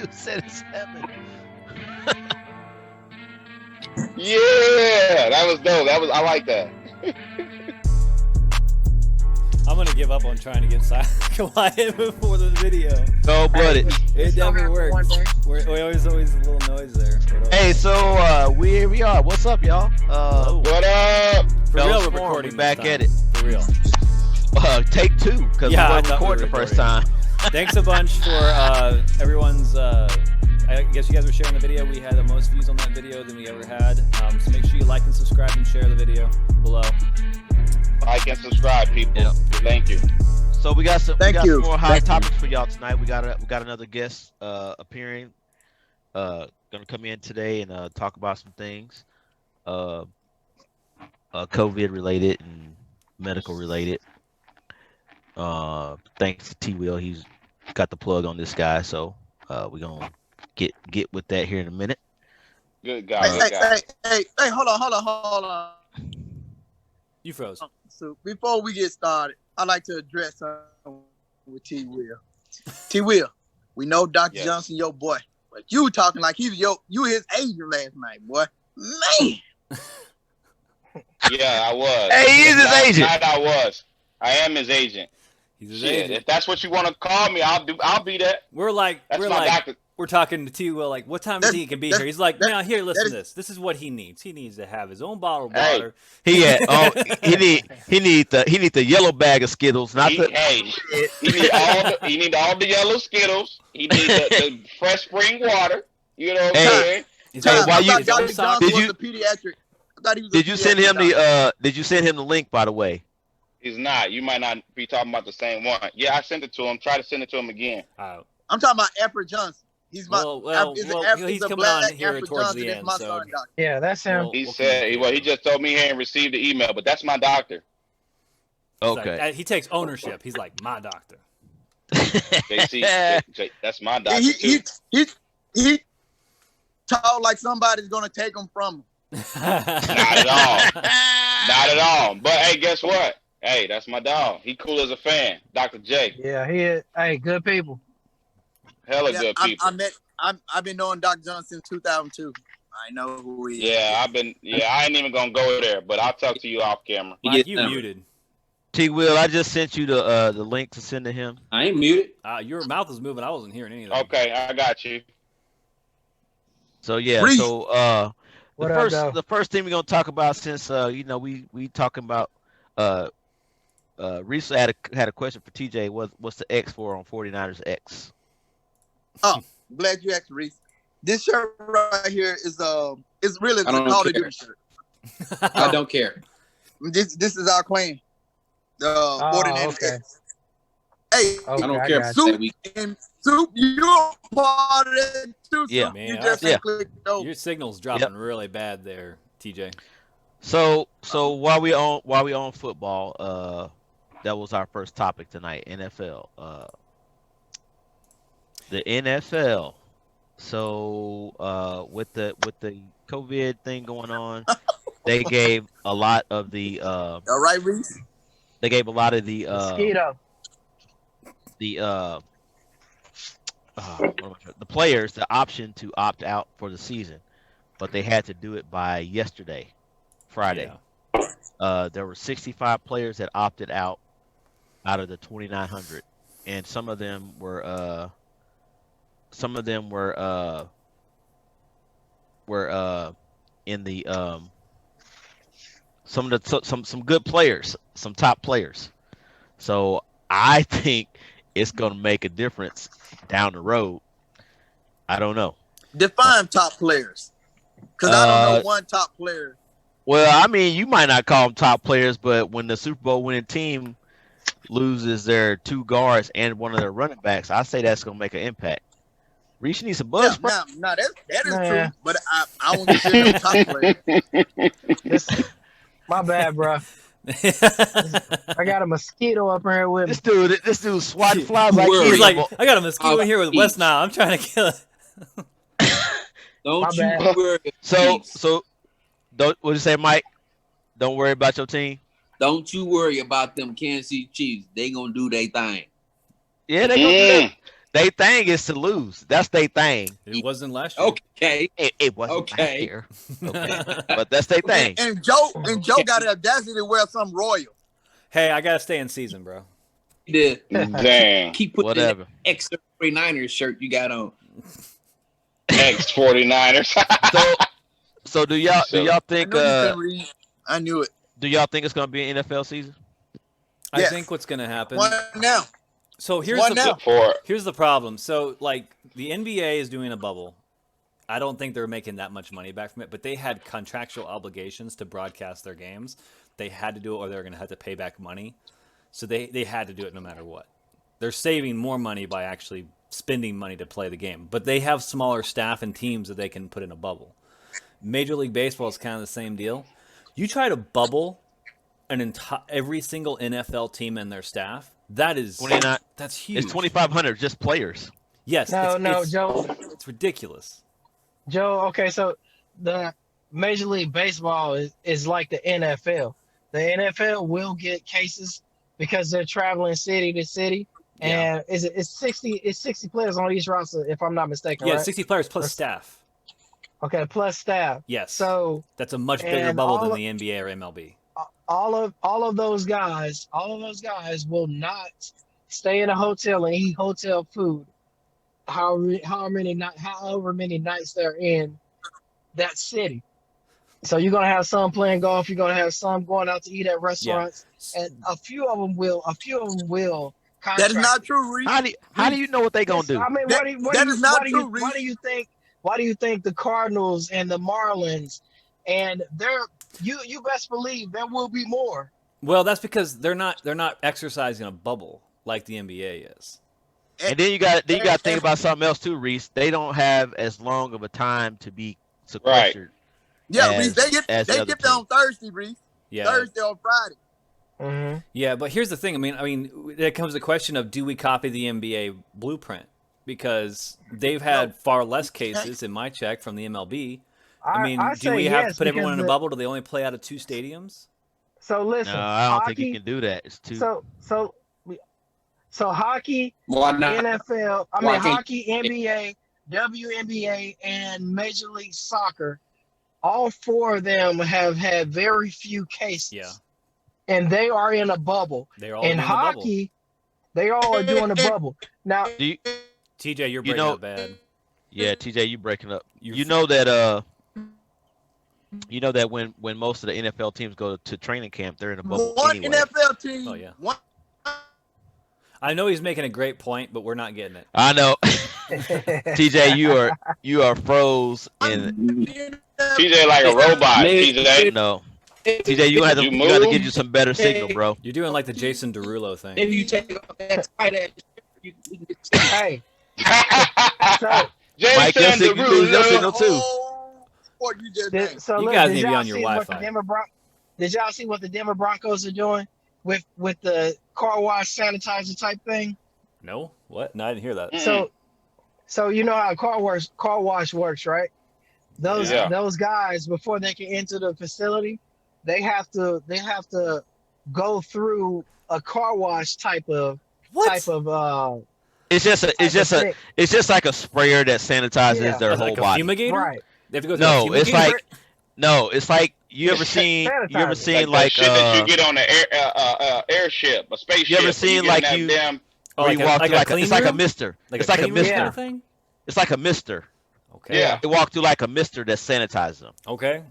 Dude said it's 7. Yeah, that was dope. I like that. I'm gonna give up on trying to get quiet before the video. Cold blooded. It never works. We always a little noise there. Hey, so here we are. What's up, y'all? What up? For real, Fellas we're Forum, recording. we back this time. at it. For real. Take 2 because Yeah, we I weren't thought we recording were the first time. Thanks a bunch for everyone's. I guess you guys were sharing the video. We had the most views on that video than we ever had. So make sure you like and subscribe and share the video below. Like and subscribe, people. Yeah. Thank you. So we got some more hot Thank topics for y'all tonight. We got another guest appearing. Gonna come in today and talk about some things, COVID related and medical related. Thanks to T Will, he's got the plug on this guy, so we're gonna get with that here in a minute. Good guy. Hey, hold on. You froze. So before we get started, I'd like to address something with T Will. T Will, we know Dr. Johnson, your boy, but you talking like you his agent last night, boy. Man. Yeah, I was. Hey, he is his agent. Last night I was. I am his agent. He's his Shit, agent. if that's what you want to call me, I'll be that. We're talking to T Will like, what time is he can be here? He's like, man, here, listen to this. This is what he needs. He needs to have his own bottle of water. He need the yellow bag of Skittles, not he the. He need all the yellow Skittles. He need the fresh spring water. You know what I'm saying? Did you send him the link, by the way? He's not. You might not be talking about the same one. Yeah, I sent it to him. Try to send it to him again. I'm talking about Effort Johnson. He's my he's coming on here towards the end. So. Yeah, that's him. He said he just told me he hadn't received the email, but that's my doctor. Okay. Like, he takes ownership. He's like, my doctor. JC, that's my doctor. He talk like somebody's gonna take him from him. Not at all. Not at all. But hey, guess what? Hey, that's my dog. He cool as a fan, Dr. J. Yeah, he is. Hey, good people. Hella good people. I've been knowing Dr. Johnson since 2002. I know who he is. Yeah, I ain't even gonna go there, but I'll talk to you off camera. Mike, you muted. T Will, I just sent you the link to send to him. I ain't muted. Your mouth was moving. I wasn't hearing any of that. Okay, I got you. So yeah, Reese. so the first thing we're gonna talk about, since we talking about Reese had a question for TJ. What's the X for on 49ers X? Oh, glad you asked, Reese. This shirt right here is really the Call of Duty shirt. I don't care. This is our claim. The 49ers. Okay. Hey, I don't care. Soup, you're part of it too. Yeah, man. Your signal's dropping really bad there, TJ. So while we on football, that was our first topic tonight. NFL. The NFL. So with the COVID thing going on, they gave a lot of the all right, Reese. They gave a lot of the players the option to opt out for the season, but they had to do it by yesterday, Friday. Yeah. There were 65 players that opted out of the 2,900, and some of them were in the some good players, some top players. So I think it's going to make a difference down the road. I don't know. Define top players, because I don't know one top player. Well, I mean, you might not call them top players, but when the Super Bowl winning team loses their 2 guards and one of their running backs, I say that's going to make an impact. Reese needs some buzz. Yeah, that is true, but I won't consider them top players. My bad, bro. I got a mosquito up here with me. This dude swatting flies like he's like, I got a mosquito in here with West Nile. I'm trying to kill it. Don't you worry. So don't. What you say, Mike? Don't worry about your team. Don't you worry about them Kansas City Chiefs. They gonna do their thing. Yeah, they gonna do that. They thing is to lose. That's their thing. It wasn't last year. Okay. It wasn't Okay. last year. Okay. But that's their thing. And Joe got the audacity to wear some royal. Hey, I gotta stay in season, bro. Dang. Keep putting Whatever. that extra 49ers shirt you got on. Ex 49ers. So do y'all think I knew it. do y'all think it's gonna be an NFL season? I Yes. think what's gonna happen. One now. So here's One the now. here's the problem. So like the NBA is doing a bubble. I don't think they're making that much money back from it, but they had contractual obligations to broadcast their games. They had to do it or they're going to have to pay back money. So they had to do it no matter what. They're saving more money by actually spending money to play the game. But they have smaller staff and teams that they can put in a bubble. Major League Baseball is kind of the same deal. You try to bubble every single NFL team and their staff, that's huge. It's 2,500 just players. Yes. Joe. It's ridiculous. Joe, okay, so the Major League Baseball is like the NFL. The NFL will get cases because they're traveling city to city, and it's 60 players on each roster, if I'm not mistaken. Yeah, right? 60 players plus staff. Okay, plus staff. Yes. So that's a much bigger bubble than the NBA or MLB. All of those guys will not stay in a hotel and eat hotel food. However many nights they're in that city. So you're gonna have some playing golf. You're gonna have some going out to eat at restaurants, and a few of them will. That is not true, Reese. How do you know what they gonna do? I mean, that is not true, Reese. Why do you think the Cardinals and the Marlins and you best believe there will be more? Well, that's because they're not exercising a bubble like the NBA is. And then you got to think about something else too, Reese. They don't have as long of a time to be sequestered. Yeah, Reese. They get there on Thursday, Reese. Yeah. Thursday or Friday. Mm-hmm. Yeah, but here's the thing. I mean, there comes the question of, do we copy the NBA blueprint? Because they've had far less cases in my check from the MLB. I mean, do we have to put everyone in a bubble? Do they only play out of 2 stadiums? So listen, no, I don't think you can do that. It's too. So hockey, NFL, hockey, NBA, WNBA, and Major League Soccer, all 4 of them have had very few cases. Yeah. And they are in a bubble. They're all in hockey, they all are doing a bubble. Now, TJ, you're breaking up bad. Yeah, TJ, you breaking up. You know that when most of the NFL teams go to training camp, they're in a bubble One anyway. NFL team. Oh yeah. I know he's making a great point, but we're not getting it. I know. TJ, you are froze in. TJ like a robot. TJ, no. TJ, you have to get you some better signal, bro. You're doing like the Jason Derulo thing. If you take off that tight ass, you can get hey. Mike, you lose your signal too. You guys need to be on your Wi-Fi. Did y'all see what the Denver Broncos are doing with the car wash sanitizer type thing? No, what? No, I didn't hear that. So you know how car wash works, right? Those guys, before they can enter the facility, they have to go through a car wash type of It's just like a sprayer that sanitizes their whole body. Fumigator? Right. They have to go no, it's like you ever seen like shit that you get on an airship, a spaceship. You ever seen you walk through it's like a mister. It's like a mister thing. It's like a mister. Okay. Yeah. They walk through like a mister that sanitizes them. Okay.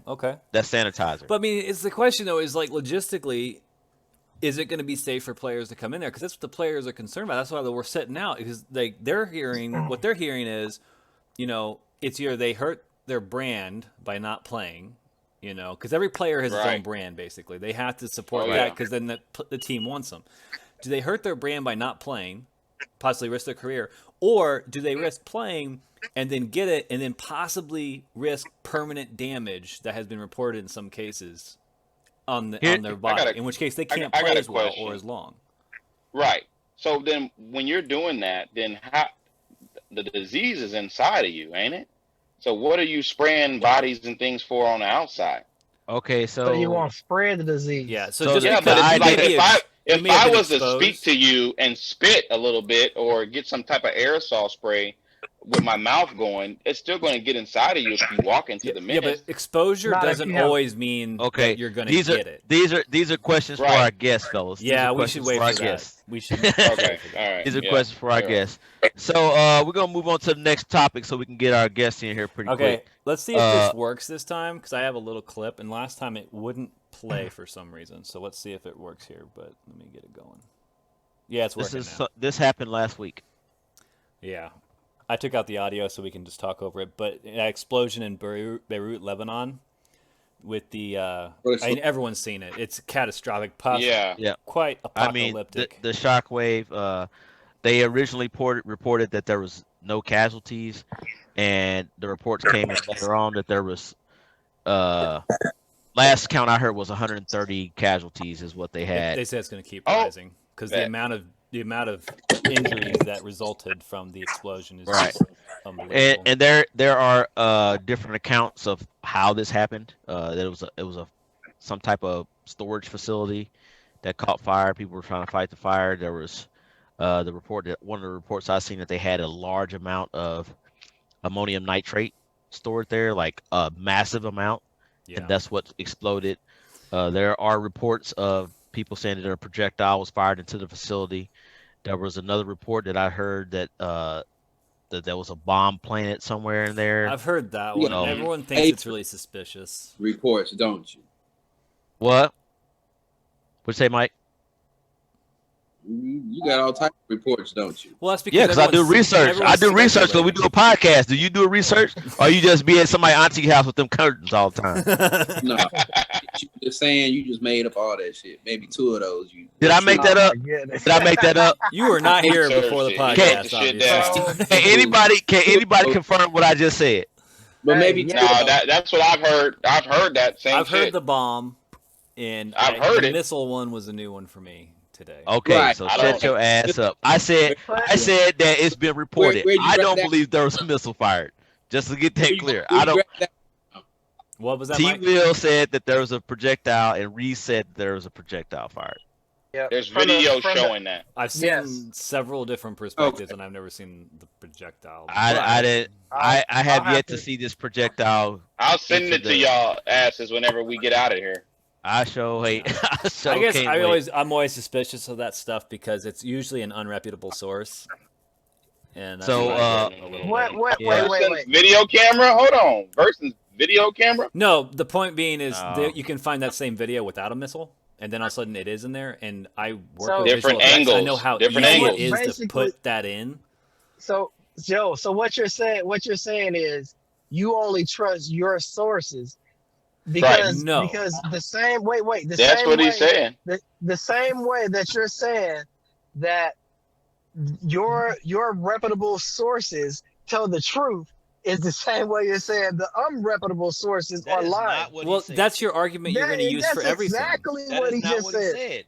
That sanitizer. But I mean, it's the question though, is like logistically, is it going to be safe for players to come in there? Because that's what the players are concerned about. That's why we're sitting out, because what they're hearing is, it's either they hurt their brand by not playing, because every player has its own brand basically. They have to support that because then the team wants them. Do they hurt their brand by not playing, possibly risk their career, or do they risk playing and then get it and then possibly risk permanent damage that has been reported in some cases on their body, in which case they can't play as well or as long. Right. So then when you're doing that, then the disease is inside of you, ain't it? So what are you spraying bodies and things for on the outside? Okay, so you won't spread the disease. Yeah. So just but it's like if may have I been was to speak exposed. to you and spit a little bit or get some type of aerosol spray with my mouth going, it's still going to get inside of you if you walk into the Yeah, but mist. exposure Not if doesn't you have- always mean Okay, that you're going to these are get it. these are questions for Right. our guests, fellas. These Yeah, are we should questions wait our for that. guests. We should. Okay, all right. These are yeah, questions for our yeah. guests. So we're gonna move on to the next topic so we can get our guests in here pretty Okay, quick. let's see if this works this time because I have a little clip, and last time it wouldn't play for some reason. So let's see if it works here. But let me get it going. Yeah, it's working now. This happened last week. Yeah, I took out the audio so we can just talk over it. But an explosion in Beirut, Lebanon, with the I mean, everyone's seen it. It's catastrophic. Yeah. Quite I mean, apocalyptic. the shockwave. They originally reported that there was no casualties, and the reports came in later on that there was. Last count I heard was 130 casualties is what they had. They said it's going to keep rising because the amount of injuries that resulted from the explosion is Right. just unbelievable. And there are different accounts of how this happened. That it was some type of storage facility that caught fire. People were trying to fight the fire. There was the report that one of the reports I've seen that they had a large amount of ammonium nitrate stored there, like a massive amount. Yeah. And that's what exploded. There are reports of people saying that a projectile was fired into the facility. There was another report that I heard that that there was a bomb planted somewhere in there. I've heard that one. know, Everyone thinks it's really suspicious. Reports, don't you? What? What'd you say, Mike? You got all types of reports, don't you? Well, that's because Yeah, because I do research. I do research because we do a podcast. Do you do a research, or you just be at somebody's auntie house with them curtains all the time? No, you just saying you just made up all that shit. Maybe two of those. Did I make that up? Did I make that up? You were not here before the podcast, obviously. Can anybody confirm what I just said? But maybe Hey, No, that's what I've heard. I've heard that same I've shit. heard the bomb, and I've heard the it. missile one was a new one for me today. Okay, Right. so I shut don't- your ass up. I said that it's been reported. Where'd you I grab don't that? believe there was a missile fired. Just to get Where that you- clear. where I you don't. grab that? What was that, T. Mike? Will said that there was a projectile, and Reese said there was a projectile fired. There's video showing that. I've seen several different perspectives, and I've never seen the projectile. I didn't. I have I'll yet to see this projectile. I'll send it to y'all asses whenever we get out of here. I show hate. I guess I'm always suspicious of that stuff because it's usually an unreputable source. And that's So, why I get a little Wait, Yeah. wait. Video camera? Hold on. Versus video camera? No, the point being is Oh. you can find that same video without a missile, and then all of a sudden it is in there. And I work So- with Different visual effects. I angles, know how different easy angles. it is to Basically- put that in. So Joe, so what you're saying is you only trust your sources because No. because the same the That's same what way, he's saying. the same way that you're saying that your reputable sources tell the truth is the same way you're saying the unreputable sources are lying. Well, that's your argument you're going to use for everything. Exactly what he just said.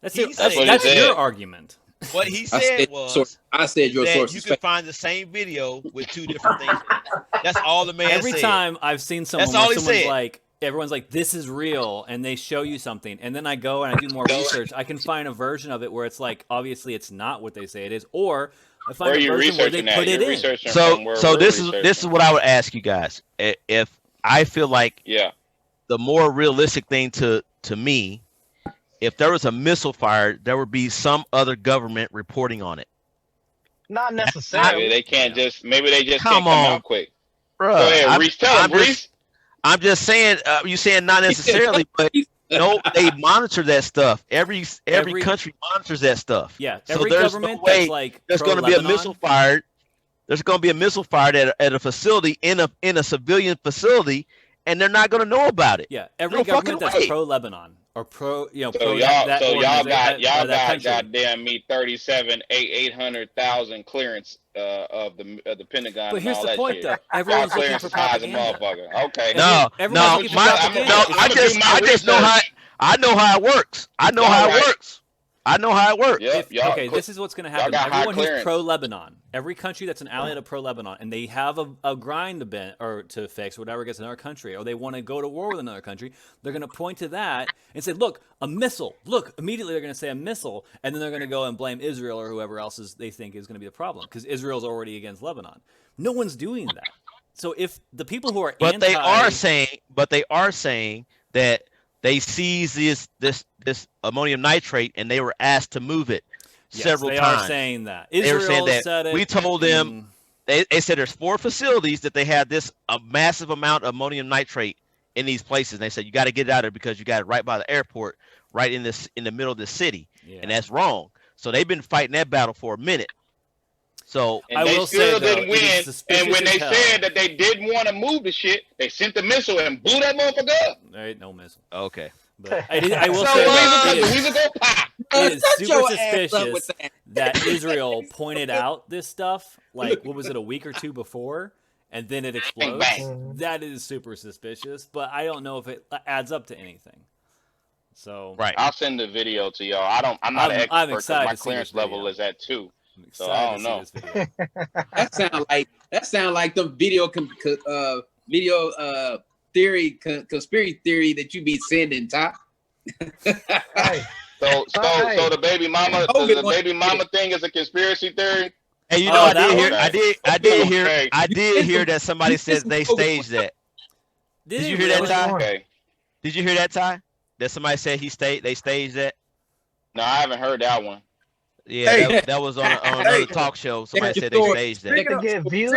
That's He it. said- That's He your said- argument. What he I said said, was I said your that source you is could fake. find the same video with two different things. That's all the man Every said. time I've seen someone That's all where he someone's said. like, everyone's like, this is real, and they show you something, and then I go and I do more research. I can find a version of it where it's like, obviously it's not what they say it is, or I find Where are a you version where they researching that? put it You're in. researching So from where so we're this is researching. what I would ask you guys. If I feel like Yeah. the more realistic thing to me, if there was a missile fired, there would be some other government reporting on it. Not Maybe necessarily. they can't just. Maybe they just Come can't come on. out quick. Bruh, Go ahead, Reese. Tell him, Reese. I'm just saying. You saying not necessarily, but no, they monitor that stuff. Every Every- country monitors that stuff. Yeah, So every there's no government way that's like There's going to be a pro-Lebanon- missile fired. There's going to be a missile fired at a facility in a civilian facility, and they're not going to know about it. Yeah, every No government fucking that's way. pro-Lebanon or pro, So pro y'all, that so y'all got that country. goddamn me 800,000 clearance of the Pentagon. But and here's all the that point, shit. though. Y'all Everyone's looking clearance for is high as a propaganda. motherfucker. Okay. No, Everyone's no, looking for my, propaganda. no. If I I'm gonna just do my know how research. I know how it works. I know how it Alright. works. I know how it works. Yep, y'all. Okay, this is what's going to happen. got high Everyone who's clearance. pro-Lebanon, every country that's an ally to pro-Lebanon, and they have a grind to bend or to fix, whatever gets in another country, or they want to go to war with another country, they're going to point to that and say, "Look, a missile." Look, immediately they're going to say a missile, and then they're going to go and blame Israel or whoever else they think is going to be the problem, because Israel's already against Lebanon. No one's doing that. So if the people who are They are saying that they seized this ammonium nitrate and they were asked to move it several times. They are saying that. They were saying Israel that said it. we told them. They said there's 4 facilities that they had a massive amount of ammonium nitrate in these places. And they said you got to get it out of there because you got it right by the airport, right in the middle of the city, and that's wrong. So they've been fighting that battle for a minute. So and they still didn't win. And when they hell. said that they didn't want to move the shit, they sent the missile and blew that motherfucker up. There ain't no missile. Okay. But I will say that it is super your ass up with suspicious that Israel pointed out this stuff, like, what was it, a week or 2 before, and then it explodes. That is super suspicious, but I don't know if it adds up to anything. So right, I'll send the video to y'all. I'm not an expert because my clearance level is at 2. So I don't know. That sound like the video theory, conspiracy theory that you be sending, Ty. Hey. So the baby mama thing is a conspiracy theory. Hey, you know, I did hear that somebody said they staged that. Did you hear that, Ty? Okay. Did you hear that, Ty? That somebody said they staged that? No, I haven't heard that one. Yeah, that was on another talk show. Somebody said they staged that. To get views,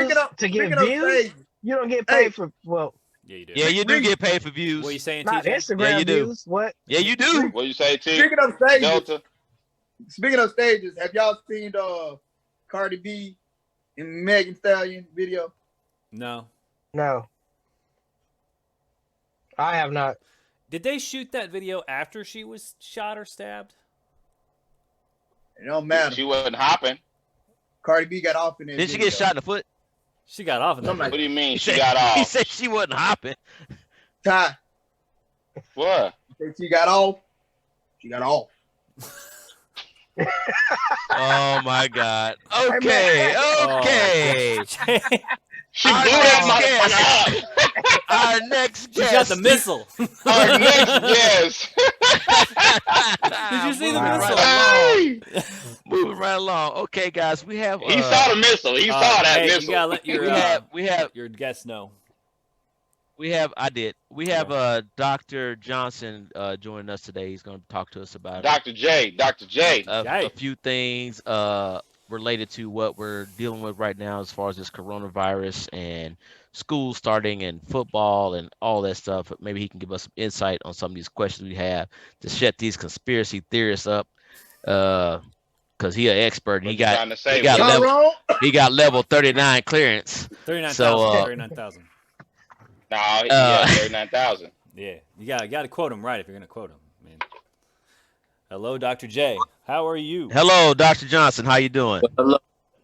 you don't get paid for, well. Yeah, you do. Yeah, you do get paid for views. What are you saying, Not TJ? Instagram Yeah, you do. views. What? Yeah, you do. What you say, T? Speaking of stages, Delta. Have y'all seen the Cardi B and Megan Stallion video? No. No. I have not. Did they shoot that video after she was shot or stabbed? It don't matter. She wasn't hopping. Cardi B got off in it. Did she get shot in the foot? She got off in that What do video. you mean He she said- got off? He said she wasn't hopping. Ty, What? she got off. She got off. Oh my God. Okay. She blew that motherfucker up. Our next She got guest. the missile. Our next guest. Did you see the Moving missile? right along. Moving right along. Okay, guys, we have. He saw the missile. He saw that hey, missile. You gotta let we have your guests know. We have Dr. Johnson joining us today. He's going to talk to us about Dr. J. a few things related to what we're dealing with right now as far as this coronavirus and school starting and football and all that stuff. Maybe he can give us some insight on some of these questions we have to shut these conspiracy theorists up, because he's an expert and he got level 39 clearance. 39,000. No, yeah, 39,000. Yeah, you got to quote him right if you're gonna quote him, man. Hello, Dr. J. How are you? Hello, Dr. Johnson. How you doing?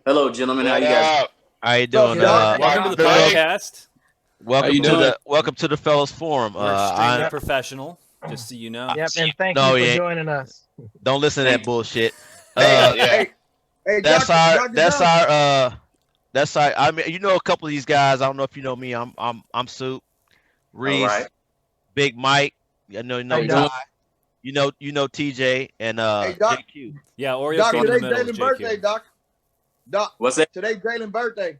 Hello, gentlemen. How you guys? How you doing? Welcome to the podcast. Welcome to the Fellows Forum. We're extremely professional, just so you know. Yep, and thank you for joining us. Don't listen to that bullshit. Hey, that's our. I mean, you know a couple of these guys. I don't know if you know me. I'm Soup, Reese, right. Big Mike. You know TJ and JQ. Yeah, Oreo Doc, came in the today's middle of Jalen's JQ. birthday, Doc. What's that? Today's Jalen's birthday.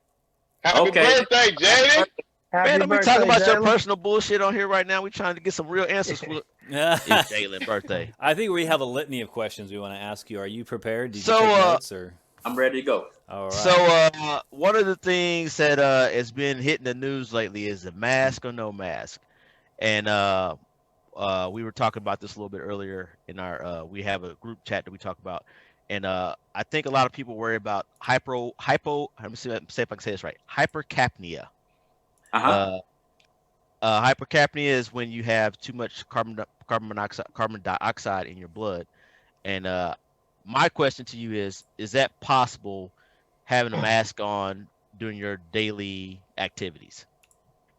Happy birthday, Jaden. Man, we talking about your personal bullshit on here right now. We trying to get some real answers for it's Jalen's birthday. I think we have a litany of questions we want to ask you. Are you prepared? Did you So, take notes or? I'm ready to go. All right. So one of the things that has been hitting the news lately is the mask or no mask, and we were talking about this a little bit earlier in our we have a group chat that we talk about, and I think a lot of people worry about hypo. Let me see if I can say this right. Hypercapnia. Hypercapnia is when you have too much carbon dioxide in your blood, and my question to you is that possible, having a mask on during your daily activities?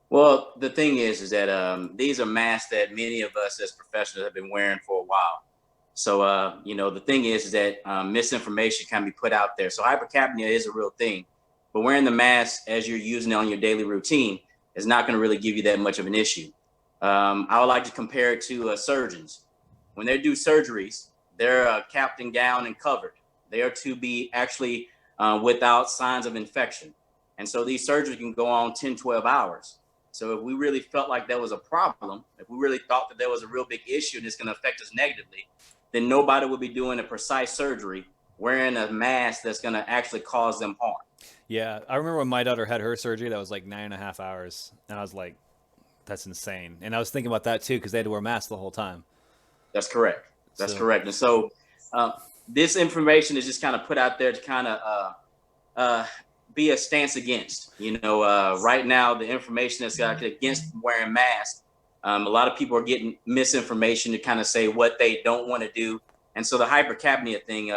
Well, the thing is that these are masks that many of us as professionals have been wearing for a while. So, the thing is that misinformation can be put out there. So hypercapnia is a real thing, but wearing the mask as you're using it on your daily routine is not going to really give you that much of an issue. I would like to compare it to surgeons. When they do surgeries, they're capped and gowned and covered. They are to be actually without signs of infection. And so these surgeries can go on 10, 12 hours. So if we really felt like that was a problem, if we really thought that there was a real big issue and it's going to affect us negatively, then nobody would be doing a precise surgery wearing a mask that's going to actually cause them harm. Yeah, I remember when my daughter had her surgery, that was like 9.5 hours. And I was like, that's insane. And I was thinking about that too, because they had to wear masks the whole time. That's correct. That's correct. And so this information is just kind of put out there to kind of be a stance against. Right now, the information that's against wearing masks, a lot of people are getting misinformation to kind of say what they don't want to do. And so the hypercapnia thing,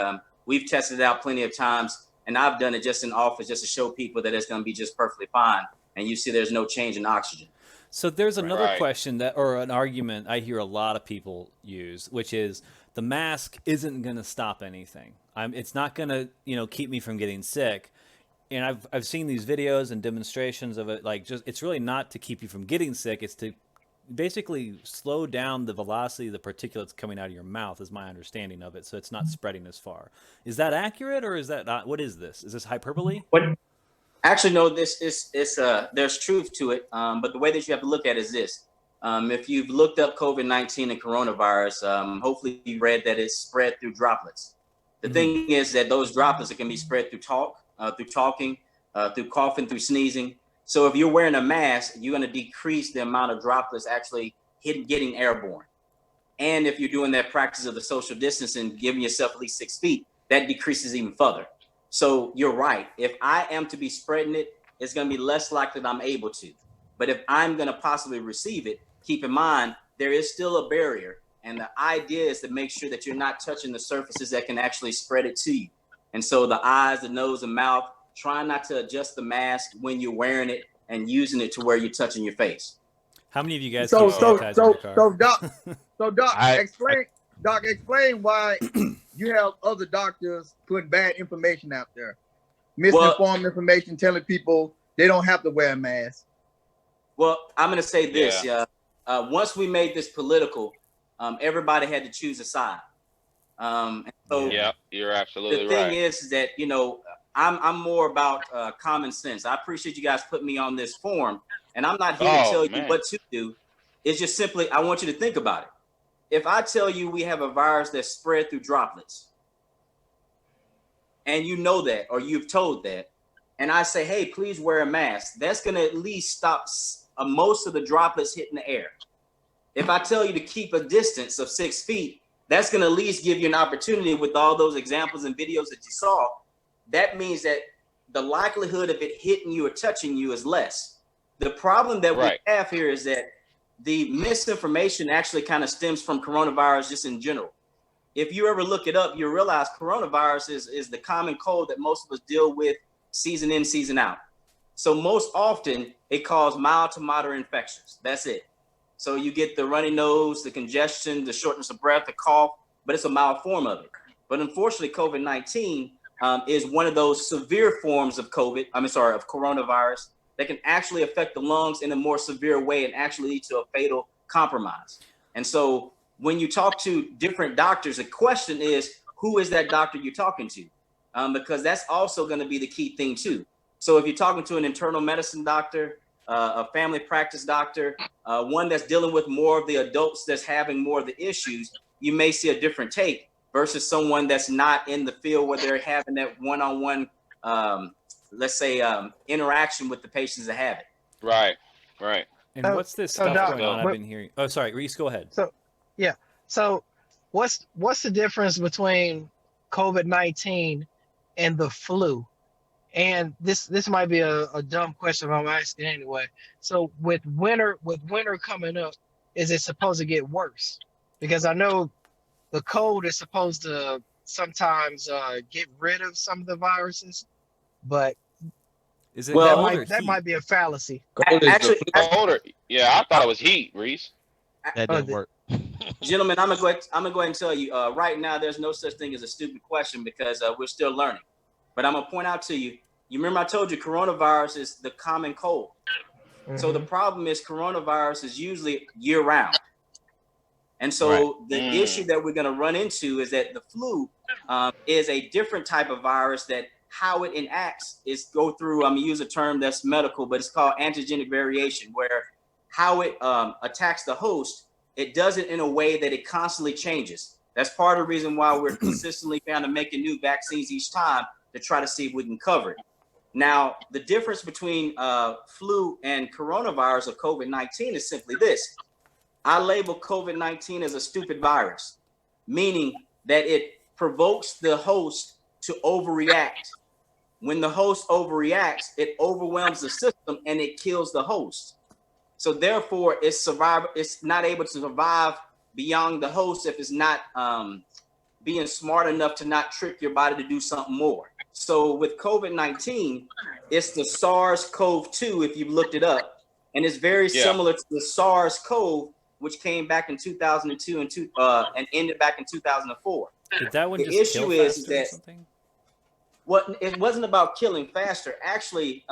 we've tested it out plenty of times, and I've done it just in office just to show people that it's going to be just perfectly fine. And you see there's no change in oxygen. So there's another question or an argument I hear a lot of people use, which is the mask isn't going to stop anything. It's not going to, keep me from getting sick. And I've seen these videos and demonstrations of it. It's really not to keep you from getting sick. It's to basically slow down the velocity of the particulates coming out of your mouth, is my understanding of it. So it's not spreading as far. Is that accurate, or is that not? What is this? Is this hyperbole? Actually, no, there's truth to it. But the way that you have to look at it is this. If you've looked up COVID-19 and coronavirus, hopefully you read that it's spread through droplets. The thing is that those droplets can be spread through talking, through coughing, through sneezing. So if you're wearing a mask, you're going to decrease the amount of droplets actually getting airborne. And if you're doing that practice of the social distancing, giving yourself at least 6 feet, that decreases even further. So you're right. If I am to be spreading it, it's going to be less likely that I'm able to. But if I'm going to possibly receive it, keep in mind, there is still a barrier. And the idea is to make sure that you're not touching the surfaces that can actually spread it to you. And so the eyes, the nose, and mouth, try not to adjust the mask when you're wearing it and using it to where you're touching your face. How many of you guys keep sanitizer in your car? Doc, explain why you have other doctors putting bad information out there, misinformed information, telling people they don't have to wear a mask. Well, I'm going to say this. Once we made this political, everybody had to choose a side. And so you're absolutely right. The thing is that, I'm more about common sense. I appreciate you guys putting me on this forum, and I'm not here to tell you what to do. It's just simply, I want you to think about it. If I tell you we have a virus that's spread through droplets, and you know that, or you've told that, and I say, hey, please wear a mask, that's going to at least stop most of the droplets hitting the air. If I tell you to keep a distance of 6 feet, that's going to at least give you an opportunity with all those examples and videos that you saw. That means that the likelihood of it hitting you or touching you is less. The problem that we have here is that the misinformation actually kind of stems from coronavirus just in general. If you ever look it up, you realize coronavirus is the common cold that most of us deal with season in, season out. So most often it causes mild to moderate infections. That's it. So you get the runny nose, the congestion, the shortness of breath, the cough, but it's a mild form of it. But unfortunately, COVID-19 is one of those severe forms of of coronavirus that can actually affect the lungs in a more severe way and actually lead to a fatal compromise. And so when you talk to different doctors, the question is, who is that doctor you're talking to? Because that's also going to be the key thing too. So if you're talking to an internal medicine doctor, a family practice doctor, one that's dealing with more of the adults that's having more of the issues, you may see a different take versus someone that's not in the field where they're having that one-on-one, interaction with the patients that have it. Right. And what's this stuff going on I've been hearing? Oh, sorry, Reese, go ahead. So what's the difference between COVID-19 and the flu? And this might be a dumb question, but I'm asking anyway. So with winter coming up, is it supposed to get worse? Because I know the cold is supposed to sometimes get rid of some of the viruses, but is it that might be a fallacy. Actually, colder. Yeah, I thought it was heat, Reese. That didn't work. Gentlemen, I'm gonna go ahead and tell you right now. There's no such thing as a stupid question because we're still learning. But I'm gonna point out to you. You remember I told you coronavirus is the common cold. So the problem is coronavirus is usually year round. And so the issue that we're going to run into is that the flu is a different type of virus that how it enacts is go through, I'm going to use a term that's medical, but it's called antigenic variation, where how it attacks the host, it does it in a way that it constantly changes. That's part of the reason why we're consistently found to making new vaccines each time to try to see if we can cover it. Now, the difference between flu and coronavirus or COVID-19 is simply this. I label COVID-19 as a stupid virus, meaning that it provokes the host to overreact. When the host overreacts, it overwhelms the system and it kills the host. So therefore, it's not able to survive beyond the host if it's not being smart enough to not trick your body to do something more. So with COVID-19, it's the SARS-CoV-2, if you've looked it up, and it's very similar to the SARS-CoV, which came back in 2002 and ended back in 2004. Did that one the just issue kill is faster or that something? it wasn't about killing faster. Actually,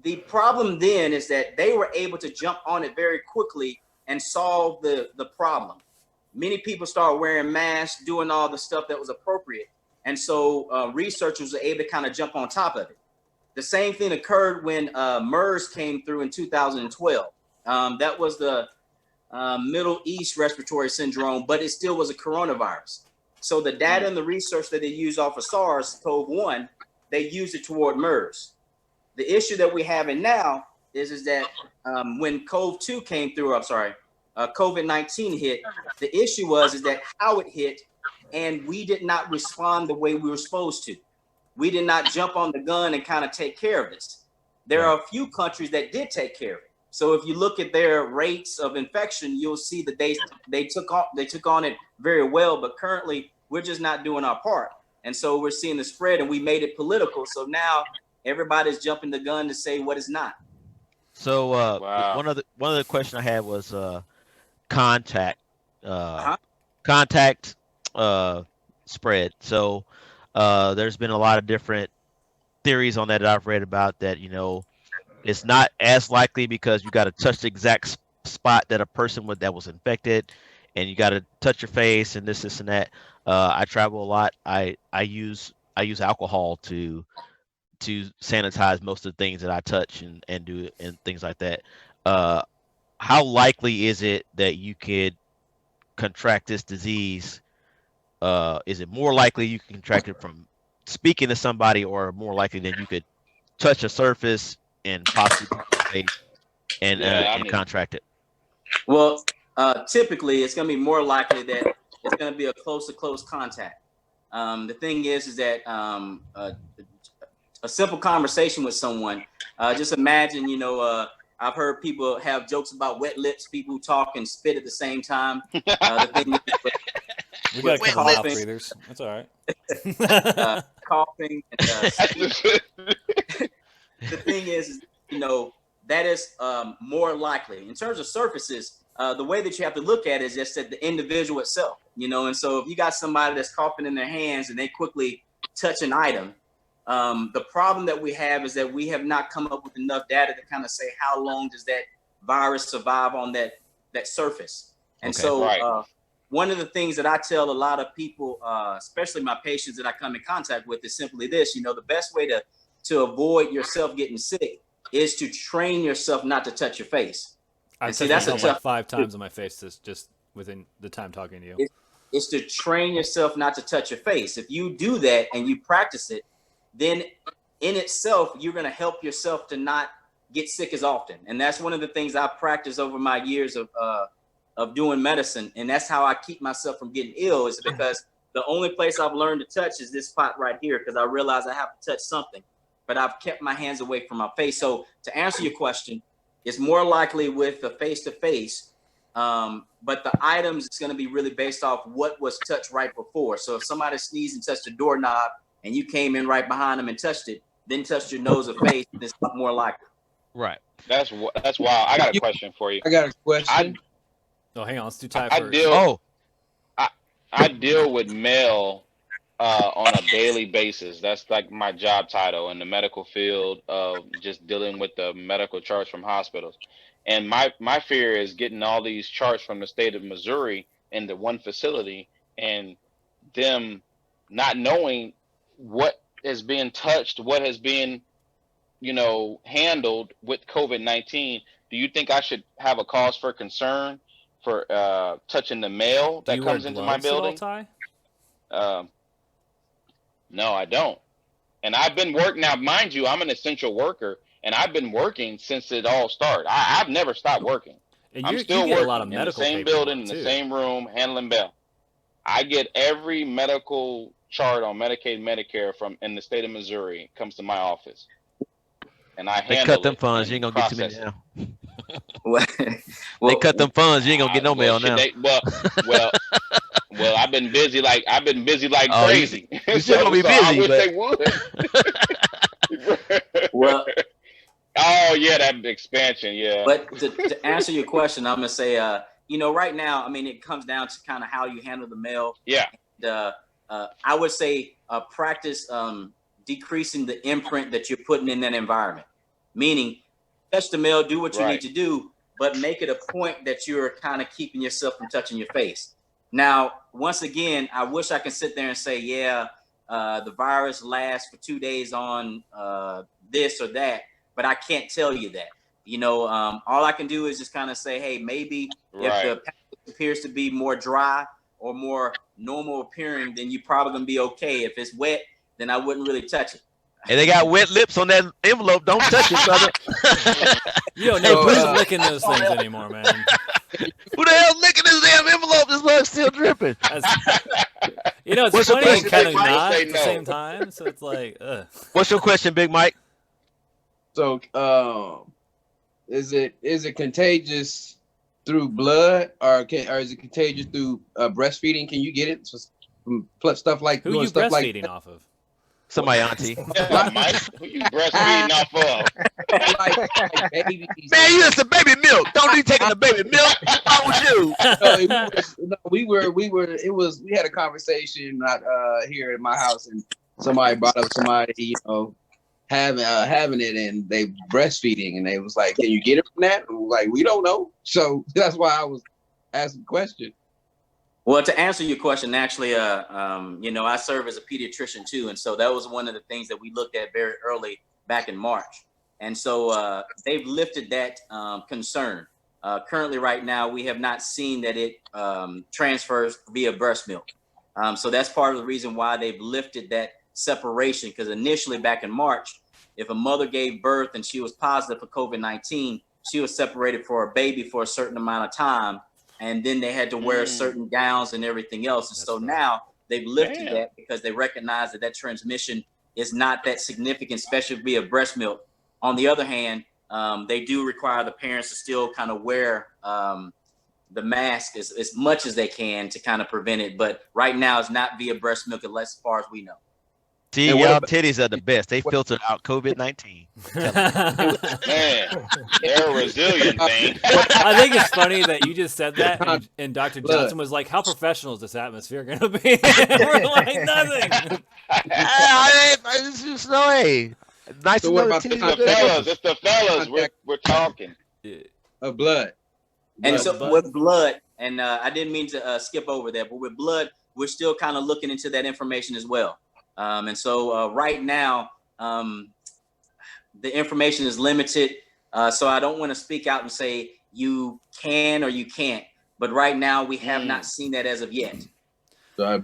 the problem then is that they were able to jump on it very quickly and solve the problem. Many people started wearing masks, doing all the stuff that was appropriate. And so researchers were able to kind of jump on top of it. The same thing occurred when MERS came through in 2012. That was the Middle East respiratory syndrome, but it still was a coronavirus. So the data and the research that they used off of SARS-CoV-1, they used it toward MERS. The issue that we're having now is that when COVID-2 came through, COVID-19 hit, the issue is that how it hit, and we did not respond the way we were supposed to. We did not jump on the gun and kind of take care of this. There are a few countries that did take care of it. So if you look at their rates of infection, you'll see that they took on it very well, but currently we're just not doing our part. And so we're seeing the spread, and we made it political. So now everybody's jumping the gun to say what is not. So one of the question I had was contact spread. So there's been a lot of different theories on that I've read about that, it's not as likely because you got to touch the exact spot that a person that was infected, and you got to touch your face and this and that. I travel a lot. I use alcohol to sanitize most of the things that I touch and do and things like that. How likely is it that you could contract this disease? Is it more likely you can contract it from speaking to somebody, or more likely that you could touch a surface and possibly and contract it? Well, typically it's going to be more likely that it's going to be a close contact. The thing is that a simple conversation with someone, just imagine, I've heard people have jokes about wet lips, people who talk and spit at the same time. The thing is, we got a couple mouth breathers. That's all right. Coughing. The thing is, that is more likely. In terms of surfaces, the way that you have to look at it is just at the individual itself, and so if you got somebody that's coughing in their hands and they quickly touch an item, the problem that we have is that we have not come up with enough data to kind of say how long does that virus survive on that surface. And one of the things that I tell a lot of people, especially my patients that I come in contact with, is simply this: the best way to avoid yourself getting sick is to train yourself not to touch your face. I've said that's like 5 times on my face just within the time talking to you. It's to train yourself not to touch your face. If you do that and you practice it, then in itself, you're going to help yourself to not get sick as often. And that's one of the things I practiced over my years of doing medicine. And that's how I keep myself from getting ill, is because the only place I've learned to touch is this spot right here, because I realize I have to touch something, but I've kept my hands away from my face. So to answer your question, it's more likely with the face-to-face, but the items is going to be really based off what was touched right before. So if somebody sneezed and touched a doorknob and you came in right behind them and touched it, then touched your nose or face, it's more likely. Right. That's wild. I got a question for you. I got a question. Oh, hang on. Let's do Ty I first. deal I deal with mail on a daily basis. That's like my job title in the medical field of just dealing with the medical charts from hospitals. And my fear is getting all these charts from the state of Missouri into one facility and them not knowing what is being touched, what has been, handled with COVID-19. Do you think I should have a cause for concern for touching the mail Do that you wear comes into my gloves at all, building? Ty? No, I don't. And I've been working now, mind you, I'm an essential worker and I've been working since it all started. I've never stopped working. And I'm you still get a lot of working in the medical same building, in paperwork the too. same room, handling bail. I get every medical chart on Medicaid, Medicare from in the state of Missouri comes to my office, and I They handle cut them it funds. You and ain't gonna get too many process it. now. Well, They cut them funds. You ain't gonna get no mail now. Well, I've been busy like Oh, crazy. you still gonna be so I busy, wish but they would. well, Oh yeah, that expansion, yeah. but to answer your question, I'm gonna say, right now, I mean, it comes down to kind of how you handle the mail. Yeah. And, I would say practice decreasing the imprint that you're putting in that environment. Meaning, touch the mail, do what you need to do, but make it a point that you're kind of keeping yourself from touching your face. Now, once again, I wish I could sit there and say, the virus lasts for 2 days on this or that, but I can't tell you that. All I can do is just kind of say, hey, maybe if the package appears to be more dry or more normal appearing, then you probably gonna be okay. If it's wet, then I wouldn't really touch it. and they got wet lips on that envelope. Don't touch it, brother. You don't know who's licking those things anymore, man. Who the hell licking this damn envelope? This mug's still dripping. It's What's your funny and question, kind of Big Mike? not Say at the no. same time. So it's like, What's your question, Big Mike? So, is it contagious through blood, or is it contagious through breastfeeding? Can you get it from stuff like who doing you stuff like breastfeeding off of? Somebody auntie. Yeah, Mike, who you breastfeeding off of? like babies? Man, you just a baby milk. Don't be taking the baby milk. What's wrong with you? We had a conversation here at my house, and somebody brought up somebody having it, and they breastfeeding, and they was like, can you get it from that? And we're like, we don't know. So that's why I was asking the question. Well, to answer your question, actually, I serve as a pediatrician too, and so that was one of the things that we looked at very early back in March. And so they've lifted that concern. Currently, right now, we have not seen that it transfers via breast milk. So that's part of the reason why they've lifted that separation, because initially back in March, if a mother gave birth and she was positive for COVID-19, she was separated for a baby for a certain amount of time. And then they had to wear certain gowns and everything else. And so now they've lifted that because they recognize that transmission is not that significant, especially via breast milk. On the other hand, they do require the parents to still kind of wear the mask as much as they can to kind of prevent it. But right now it's not via breast milk, as far as we know. See, y'all titties are the best. They filtered out COVID-19. Man, they're a resilient thing. I think it's funny that you just said that, and Dr. Johnson was like, how professional is this atmosphere going to be? We're like, nothing. It's just no way. Nice So to what know about the the titties. It's the fellas. We're talking. Of blood. And so with blood, and I didn't mean to skip over that, but with blood, we're still kind of looking into that information as well. And so right now, the information is limited. So I don't want to speak out and say you can or you can't. But right now, we have not seen that as of yet. So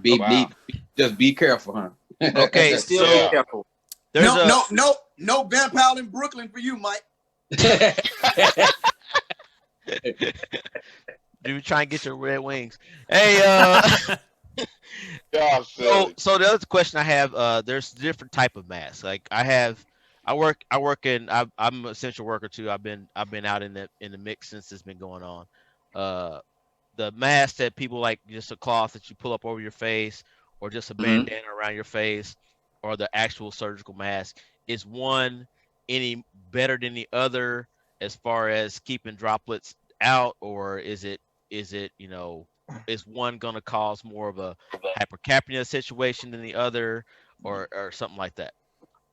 just be careful, huh? Okay, Still be careful. No Van Pal in Brooklyn for you, Mike. You try and get your red wings. Hey, so the other question I have, there's different type of masks. Like I'm an essential worker too. I've been out in the mix since it's been going on. The mask that people like, just a cloth that you pull up over your face, or just a bandana around your face, or the actual surgical mask. Is one any better than the other as far as keeping droplets out, or is it Is it, is one going to cause more of a hypercapnia situation than the other, or something like that?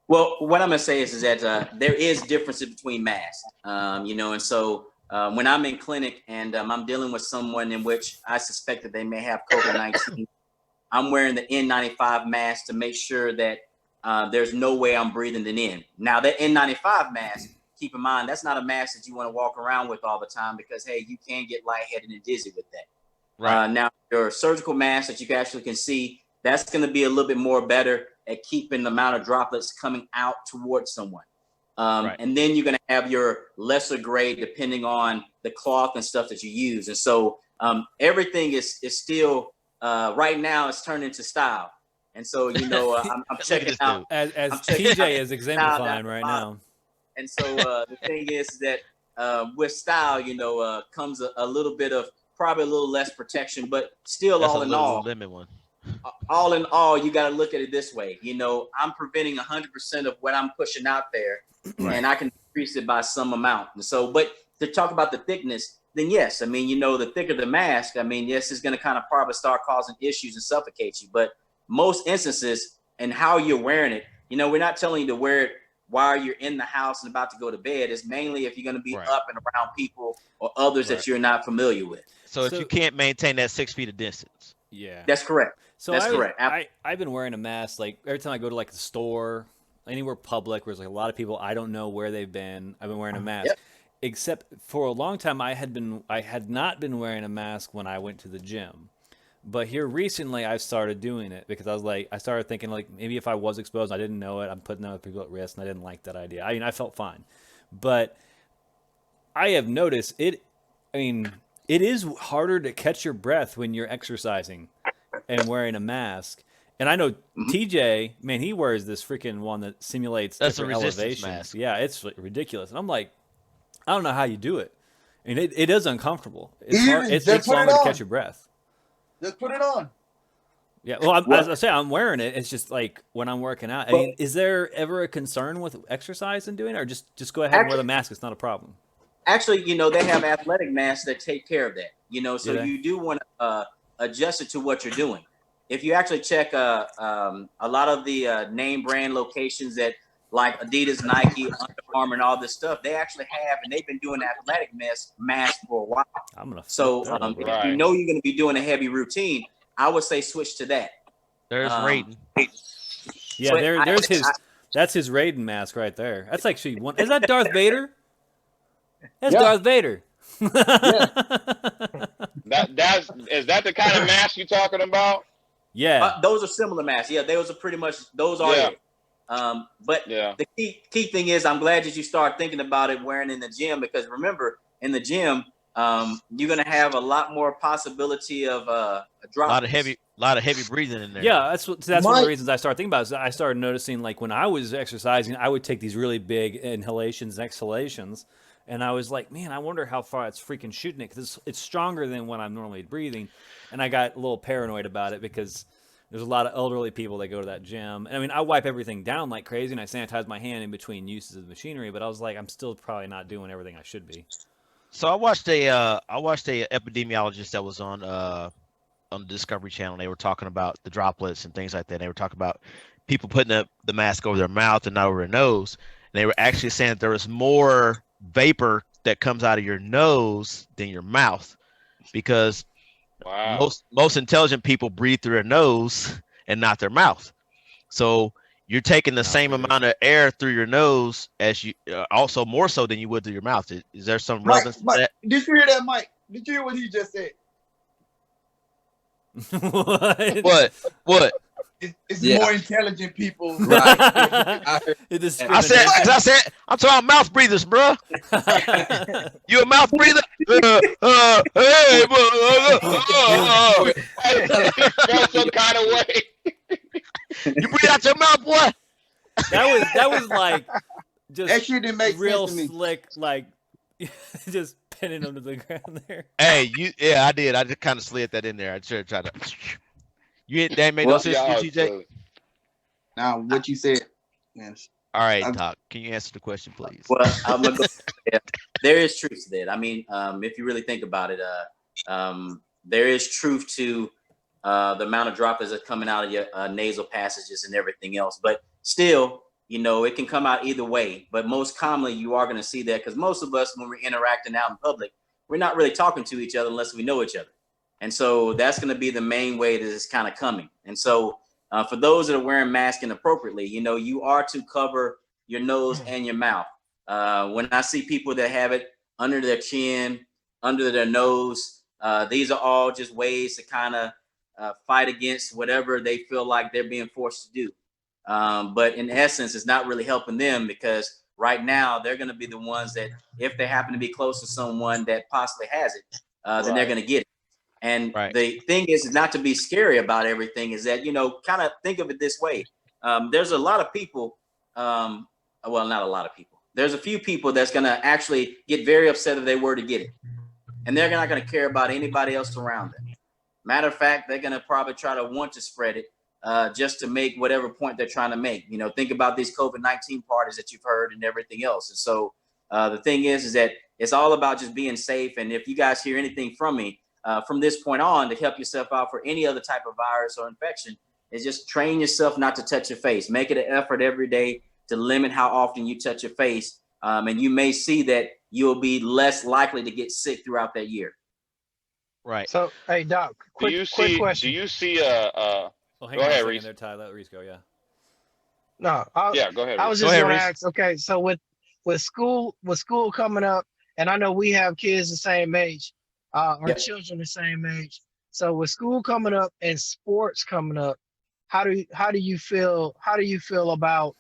Well, what I'm gonna say is that there is differences between masks, and so when I'm in clinic and I'm dealing with someone in which I suspect that they may have COVID-19, I'm wearing the N95 mask to make sure that there's no way I'm breathing it in. Now, that N95 mask, keep in mind, that's not a mask that you want to walk around with all the time because, hey, you can get lightheaded and dizzy with that. Right. Now, your surgical mask that you actually can see, that's going to be a little bit more better at keeping the amount of droplets coming out towards someone. Right. And then you're going to have your lesser grade depending on the cloth and stuff that you use. And so everything is still, right now, it's turned into style. And so, I'm checking out. As TJ is exemplifying right now. And so the thing is that with style, comes a little bit of probably a little less protection, but still That's all in all, limit one. all in all, you got to look at it this way. I'm preventing 100% of what I'm pushing out there, and I can increase it by some amount. And so, but to talk about the thickness, then yes, I mean, the thicker the mask, I mean, yes, it's going to kind of probably start causing issues and suffocate you. But most instances and how you're wearing it, we're not telling you to wear it while you're in the house and about to go to bed. It's mainly if you're going to be up and around people or others that you're not familiar with. So if you can't maintain that 6 feet of distance. Yeah. That's correct. So that's correct. I've been wearing a mask like every time I go to like the store, anywhere public where there's like a lot of people, I don't know where they've been. I've been wearing a mask. Yep. Except for a long time I had not been wearing a mask when I went to the gym. But here recently I started doing it because I started thinking like maybe if I was exposed, I didn't know it, I'm putting other people at risk, and I didn't like that idea. I felt fine. But I have noticed it is harder to catch your breath when you're exercising and wearing a mask. And I know TJ, man, he wears this freaking one that simulates different elevations. Mask. Yeah, it's ridiculous. And I'm like, I don't know how you do it. And it is uncomfortable. It takes longer to catch your breath. Just put it on. Yeah, well, as I say, I'm wearing it. It's just like when I'm working out. I mean, is there ever a concern with exercise and doing it, or just go ahead and wear the mask? It's not a problem. Actually, they have athletic masks that take care of that. So you do want to adjust it to what you're doing. If you actually check a lot of the name brand locations that like Adidas, Nike, Under Armour, and all this stuff, they actually have, and they've been doing athletic mask for a while. So if you're going to be doing a heavy routine, I would say switch to that. There's Raiden. Yeah, there's that's his Raiden mask right there. That's actually one. Is that Darth Vader? That's Darth Vader. Is that the kind of mask you're talking about? Yeah, those are similar masks. Yeah, those are pretty much those are. Yeah. But the key thing is, I'm glad that you start thinking about it wearing in the gym, because remember, in the gym, you're gonna have a lot more possibility of a drop. A lot of heavy breathing in there. Yeah, that's one of the reasons I started thinking about it. Is I started noticing, like, when I was exercising, I would take these really big inhalations and exhalations, and I was like, man, I wonder how far it's freaking shooting it, because it's stronger than when I'm normally breathing, and I got a little paranoid about it because there's a lot of elderly people that go to that gym. I mean, I wipe everything down like crazy, and I sanitize my hand in between uses of the machinery, but I was like, I'm still probably not doing everything I should be. So I watched a epidemiologist that was on the Discovery Channel. They were talking about the droplets and things like that. They were talking about people putting the mask over their mouth and not over their nose. And they were actually saying that there was more vapor that comes out of your nose than your mouth, because most intelligent people breathe through their nose and not their mouth. So you're taking the same amount of air through your nose as you, also more so than you would through your mouth. Is there some relevance to that? Did you hear that, Mike? Did you hear what he just said? What? It's more intelligent people. Right. I said, I'm talking mouth breathers, bro. You a mouth breather? Hey, some kind of way. You breathe out your mouth, boy. That was like just that shit didn't make real sense to me. Slick, like just pinning them to the ground there. Hey, I did. I just kind of slid that in there. I should try to. That made no sense to you, TJ? Now, what you said. Yes. All right, Doc. Can you answer the question, please? Well, I'm gonna go, there is truth to that. I mean, if you really think about it, There is truth to the amount of droplets that's coming out of your nasal passages and everything else. But still, you know, it can come out either way. But most commonly, you are going to see that because most of us, when we're interacting out in public, we're not really talking to each other unless we know each other. And so that's going to be the main way that it's kind of coming. And so for those that are wearing masks inappropriately, you know, you are to cover your nose and your mouth. When I see people that have it under their chin, under their nose, these are all just ways to kind of fight against whatever they feel like they're being forced to do. But in essence, it's not really helping them because right now they're going to be the ones that if they happen to be close to someone that possibly has it, then they're going to get it. And the thing is not to be scary about everything is that, you know, kind of think of it this way. There's a lot of people, well, not a lot of people. There's a few people that's going to actually get very upset if they were to get it. And they're not going to care about anybody else around them. Matter of fact, they're going to probably try to want to spread it just to make whatever point they're trying to make. You know, think about these COVID-19 parties that you've heard and everything else. And so the thing is that it's all about just being safe. And if you guys hear anything from me from this point on to help yourself out for any other type of virus or infection, is just train yourself not to touch your face. Make it an effort every day to limit how often you touch your face. And you may see that you'll be less likely to get sick throughout that year. Right. So, hey, Doc, quick question. Do you see Well, hang go on ahead, a Reese. second there, Ty. Let Reese go. Yeah. No, Yeah, go ahead. I Reese. was Go just ahead, going to Reese. ask. Okay, so with school coming up, and I know we have kids the same age, our children the same age. So with school coming up and sports coming up, how do you feel about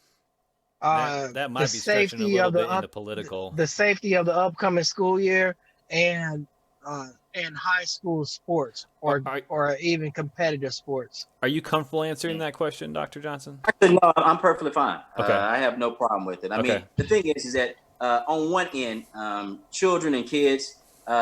that might the be stretching a safety little of bit into political. the safety of the upcoming school year and high school sports or even competitive sports? Are you comfortable answering that question, Dr. Johnson? Actually, no, I'm perfectly fine. Okay. I have no problem with it. I Okay. mean, the thing is that on one end, children and kids,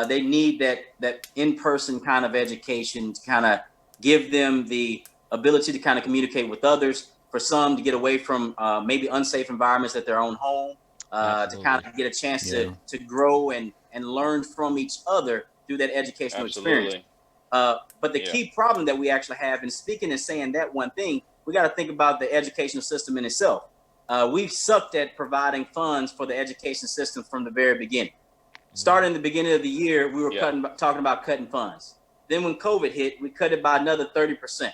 they need that in-person kind of education to kind of give them the ability to kind of communicate with others. For some to get away from maybe unsafe environments at their own home, to kind of get a chance to grow and learn from each other through that educational experience. But the key problem that we actually have in speaking and saying that one thing, we got to think about the educational system in itself. We've sucked at providing funds for the education system from the very beginning. Starting the beginning of the year, we were talking about cutting funds. Then when COVID hit, we cut it by another 30%.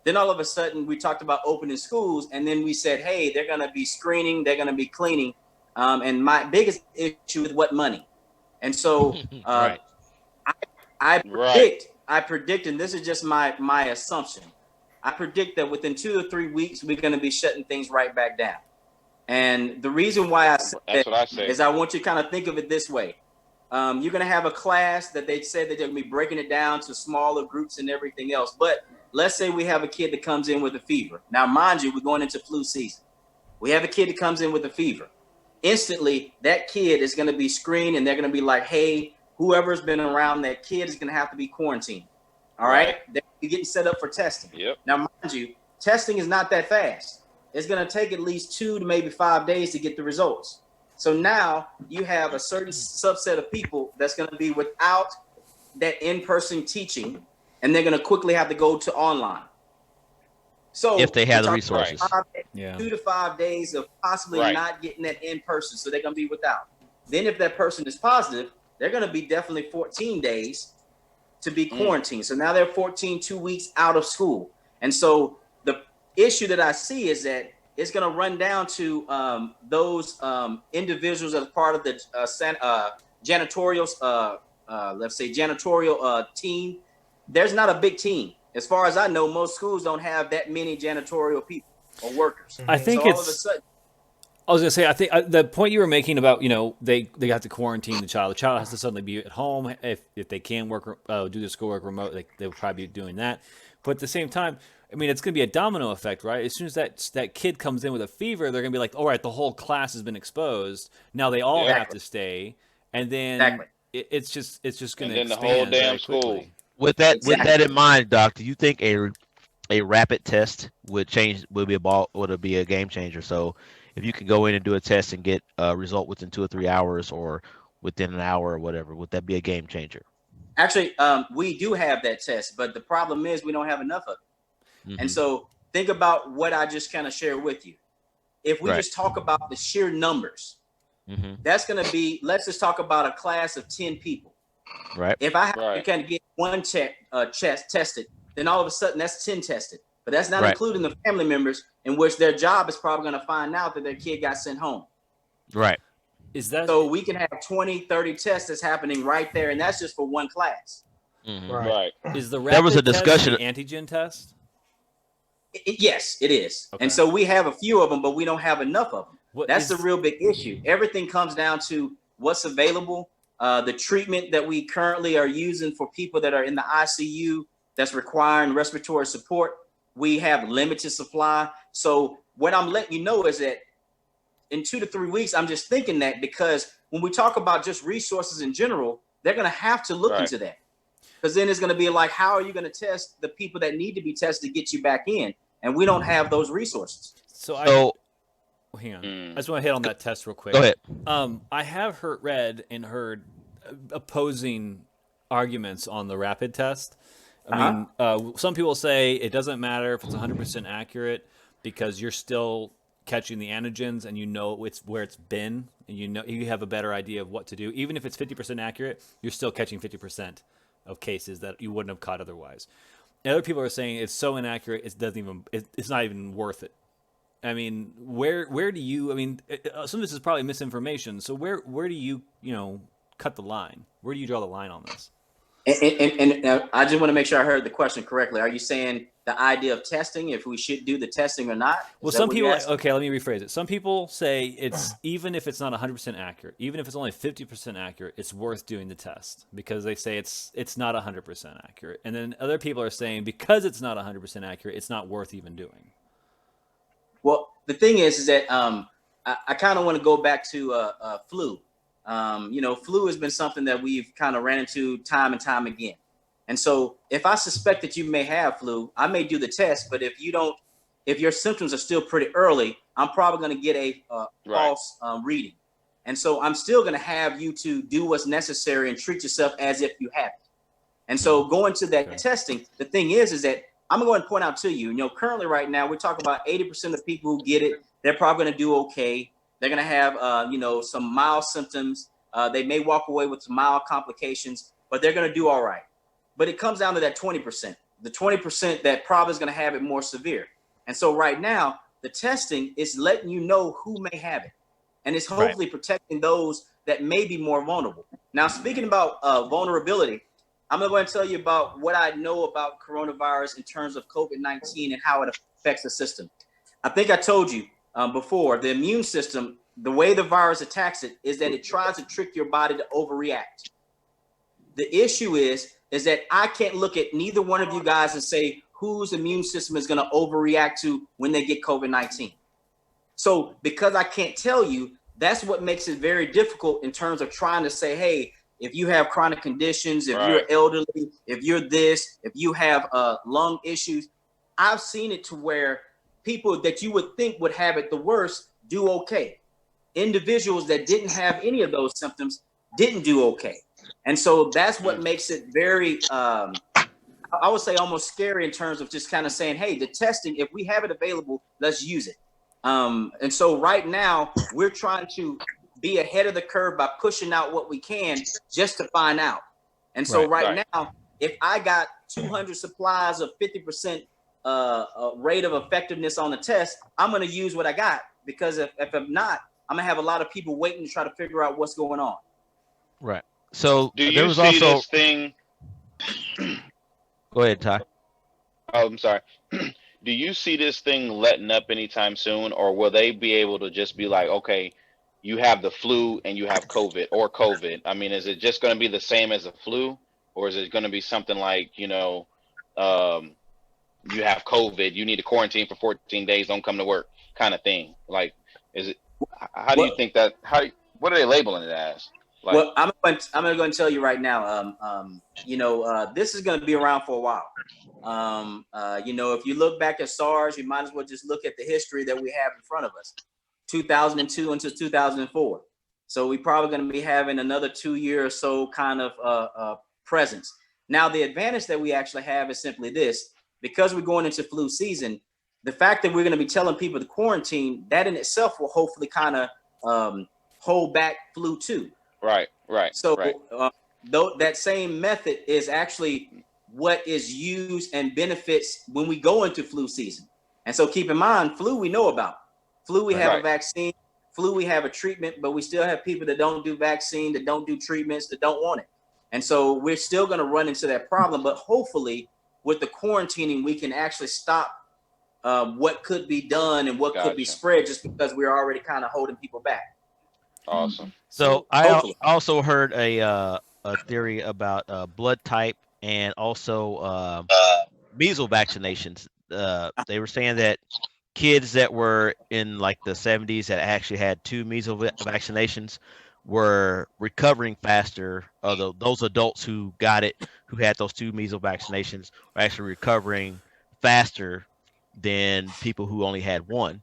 Then all of a sudden we talked about opening schools, and then we said, hey, they're going to be screening, they're going to be cleaning. And my biggest issue is what money. And so I predict, and this is just my assumption, I predict that within 2 or 3 weeks, we're going to be shutting things right back down. And the reason why I said that is I want you to kind of think of it this way. You're going to have a class that they said that they're going to be breaking it down to smaller groups and everything else. But let's say we have a kid that comes in with a fever. Now, mind you, we're going into flu season. We have a kid that comes in with a fever. Instantly, that kid is going to be screened, and they're going to be like, hey, whoever's been around that kid is going to have to be quarantined. All right? They're getting set up for testing. Now, mind you, testing is not that fast. It's going to take at least 2 to maybe 5 days to get the results. So now you have a certain subset of people that's going to be without that in-person teaching, and they're going to quickly have to go to online. So if they have the resources, 2 to 5 days of possibly not getting that in person, so they're going to be without. Then if that person is positive, they're going to be definitely 14 days to be quarantined. So now they're 2 weeks out of school. And so the issue that I see is that it's going to run down to those individuals as part of the janitorial, let's say janitorial team. There's not a big team. As far as I know, most schools don't have that many janitorial people or workers. I think so all of a sudden, I was going to say, I think the point you were making about, you know, they have to quarantine the child. The child has to suddenly be at home. If they can work, do their schoolwork remote, they'll probably be doing that. But at the same time, I mean, it's going to be a domino effect, right? As soon as that kid comes in with a fever, they're going to be like, all right, the whole class has been exposed. Now they all have to stay. And then it's just going to expand the whole damn school. Quickly. With that in mind, Doc, do you think a rapid test would be a game changer? So if you can go in and do a test and get a result within 2 or 3 hours or within an hour or whatever, would that be a game changer? Actually, we do have that test, but the problem is we don't have enough of it. Mm-hmm. And so think about what I just kind of shared with you. If we just talk about the sheer numbers, that's going to be, let's just talk about a class of 10 people. Right. If I have to kind of get one chest tested, then all of a sudden that's 10 tested. But that's not including the family members in which their job is probably going to find out that their kid got sent home. Right. Is that so? We can have 20, 30 tests that's happening right there, and that's just for one class. Right. Is the there was a discussion the antigen test? Yes, it is. Okay. And so we have a few of them, but we don't have enough of them. That's is the real big issue. Everything comes down to what's available. The treatment that we currently are using for people that are in the ICU that's requiring respiratory support, we have limited supply. So what I'm letting you know is that in 2 to 3 weeks, I'm just thinking that because when we talk about just resources in general, they're going to have to look into that. Because then it's going to be like, how are you going to test the people that need to be tested to get you back in? And we don't have those resources. So hang on. I just want to hit on that test real quick. Go ahead. I have read and heard opposing arguments on the rapid test. I mean, some people say it doesn't matter if it's 100% accurate because you're still catching the antigens and you know it's where it's been and you have a better idea of what to do. Even if it's 50% accurate, you're still catching 50% of cases that you wouldn't have caught otherwise. And other people are saying it's so inaccurate it's not even worth it. I mean, where do you? I mean, some of this is probably misinformation. So where do you cut the line? Where do you draw the line on this? And I just want to make sure I heard the question correctly. Are you saying the idea of testing, if we should do the testing or not? Well, some people, okay, let me rephrase it. Some people say it's even if it's not 100% accurate, even if it's only 50% accurate, it's worth doing the test because they say it's not 100% accurate. And then other people are saying because it's not 100% accurate, it's not worth even doing. Well, the thing is that I kind of want to go back to flu. Flu has been something that we've kind of ran into time and time again. And so if I suspect that you may have flu, I may do the test. But if your symptoms are still pretty early, I'm probably going to get a false reading. And so I'm still going to have you to do what's necessary and treat yourself as if you have it. And so going to that testing, the thing is that I'm going to go and point out to you, currently right now, we're talking about 80% of people who get it. They're probably going to do okay. They're going to have, some mild symptoms. They may walk away with some mild complications, but they're going to do all right. But it comes down to that 20%, the 20% that probably is going to have it more severe. And so right now, the testing is letting you know who may have it. And it's hopefully protecting those that may be more vulnerable. Now, speaking about vulnerability, I'm going to go and tell you about what I know about coronavirus in terms of COVID-19 and how it affects the system. I think I told you before, the immune system, the way the virus attacks it is that it tries to trick your body to overreact. The issue is that I can't look at neither one of you guys and say whose immune system is going to overreact to when they get COVID-19. So because I can't tell you, that's what makes it very difficult in terms of trying to say, hey, if you have chronic conditions, if you're elderly, if you're this, if you have lung issues, I've seen it to where people that you would think would have it the worst do okay. Individuals that didn't have any of those symptoms didn't do okay. And so that's what makes it very, I would say almost scary in terms of just kind of saying, hey, the testing, if we have it available, let's use it. And so right now we're trying to be ahead of the curve by pushing out what we can just to find out. And so right now, if I got 200 supplies of 50% rate of effectiveness on the test, I'm going to use what I got, because if I'm not, I'm going to have a lot of people waiting to try to figure out what's going on. Right. So do there you was see also this thing? Go ahead, Ty. Oh, I'm sorry. Do you see this thing letting up anytime soon, or will they be able to just be like, okay, you have the flu and you have COVID or COVID? I mean, is it just going to be the same as a flu, or is it going to be something like, you have COVID, you need to quarantine for 14 days, don't come to work kind of thing? Like, is it, how do you think that, what are they labeling it as? Like, well, I'm going to go and tell you right now, this is going to be around for a while. If you look back at SARS, you might as well just look at the history that we have in front of us, 2002 until 2004. So we're probably going to be having another 2 year or so kind of presence. Now, the advantage that we actually have is simply this: because we're going into flu season, the fact that we're going to be telling people to quarantine, that in itself will hopefully kind of hold back flu too. Right. So though that same method is actually what is used and benefits when we go into flu season. And so keep in mind, flu we know about. Flu we have a vaccine. Flu we have a treatment, but we still have people that don't do vaccine, that don't do treatments, that don't want it. And so we're still going to run into that problem. But hopefully with the quarantining, we can actually stop what could be done and what could be spread, just because we're already kind of holding people back. Awesome. So I also heard a theory about blood type and also measles vaccinations. They were saying that kids that were in like the 70s that actually had 2 measles vaccinations were recovering faster. Although those adults who got it, who had those 2 measles vaccinations, were actually recovering faster than people who only had 1.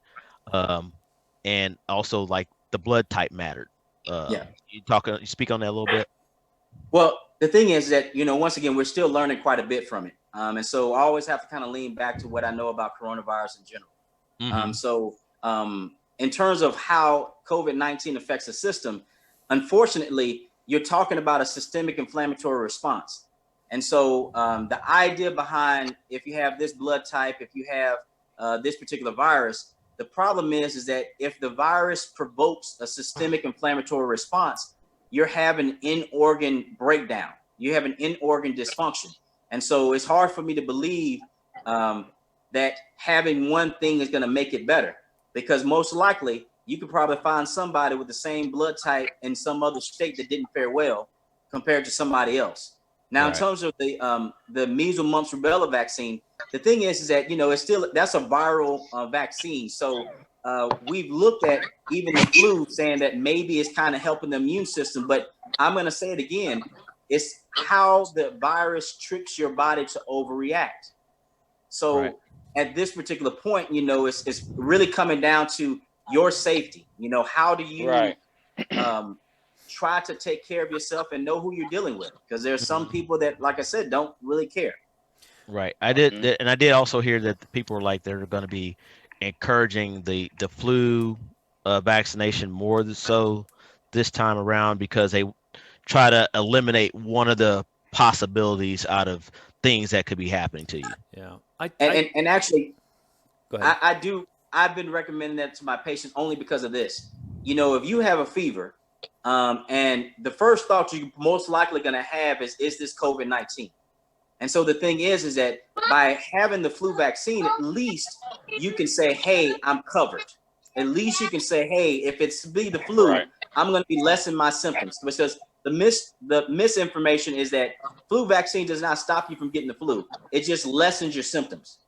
And also like the blood type mattered. You speak on that a little bit? Well, the thing is that, once again, we're still learning quite a bit from it. And so I always have to kind of lean back to what I know about coronavirus in general. In terms of how COVID-19 affects the system, unfortunately, you're talking about a systemic inflammatory response. And so the idea behind, if you have this blood type, if you have this particular virus, the problem is that if the virus provokes a systemic inflammatory response, you're having in-organ breakdown. You have an in-organ dysfunction. And so it's hard for me to believe that having one thing is going to make it better, because most likely you could probably find somebody with the same blood type in some other state that didn't fare well compared to somebody else. Now, in terms of the measles, mumps, rubella vaccine, the thing is that, it's still, that's a viral vaccine. So we've looked at even the flu saying that maybe it's kind of helping the immune system, but I'm going to say it again. It's how the virus tricks your body to overreact. So at this particular point, it's really coming down to your safety. How do you try to take care of yourself and know who you're dealing with? Because there's some people that, like I said, don't really care. Right. I did also hear that the people were like, they're going to be encouraging the flu vaccination more so this time around, because they try to eliminate one of the possibilities out of things that could be happening to you. Yeah. And actually, go ahead. I've been recommending that to my patients only because of this. If you have a fever, and the first thought you're most likely going to have is this COVID-19? And so the thing is that by having the flu vaccine, at least you can say, hey, I'm covered. At least you can say, hey, if it's the flu, I'm going to be lessen my symptoms. Because the misinformation is that flu vaccine does not stop you from getting the flu. It just lessens your symptoms.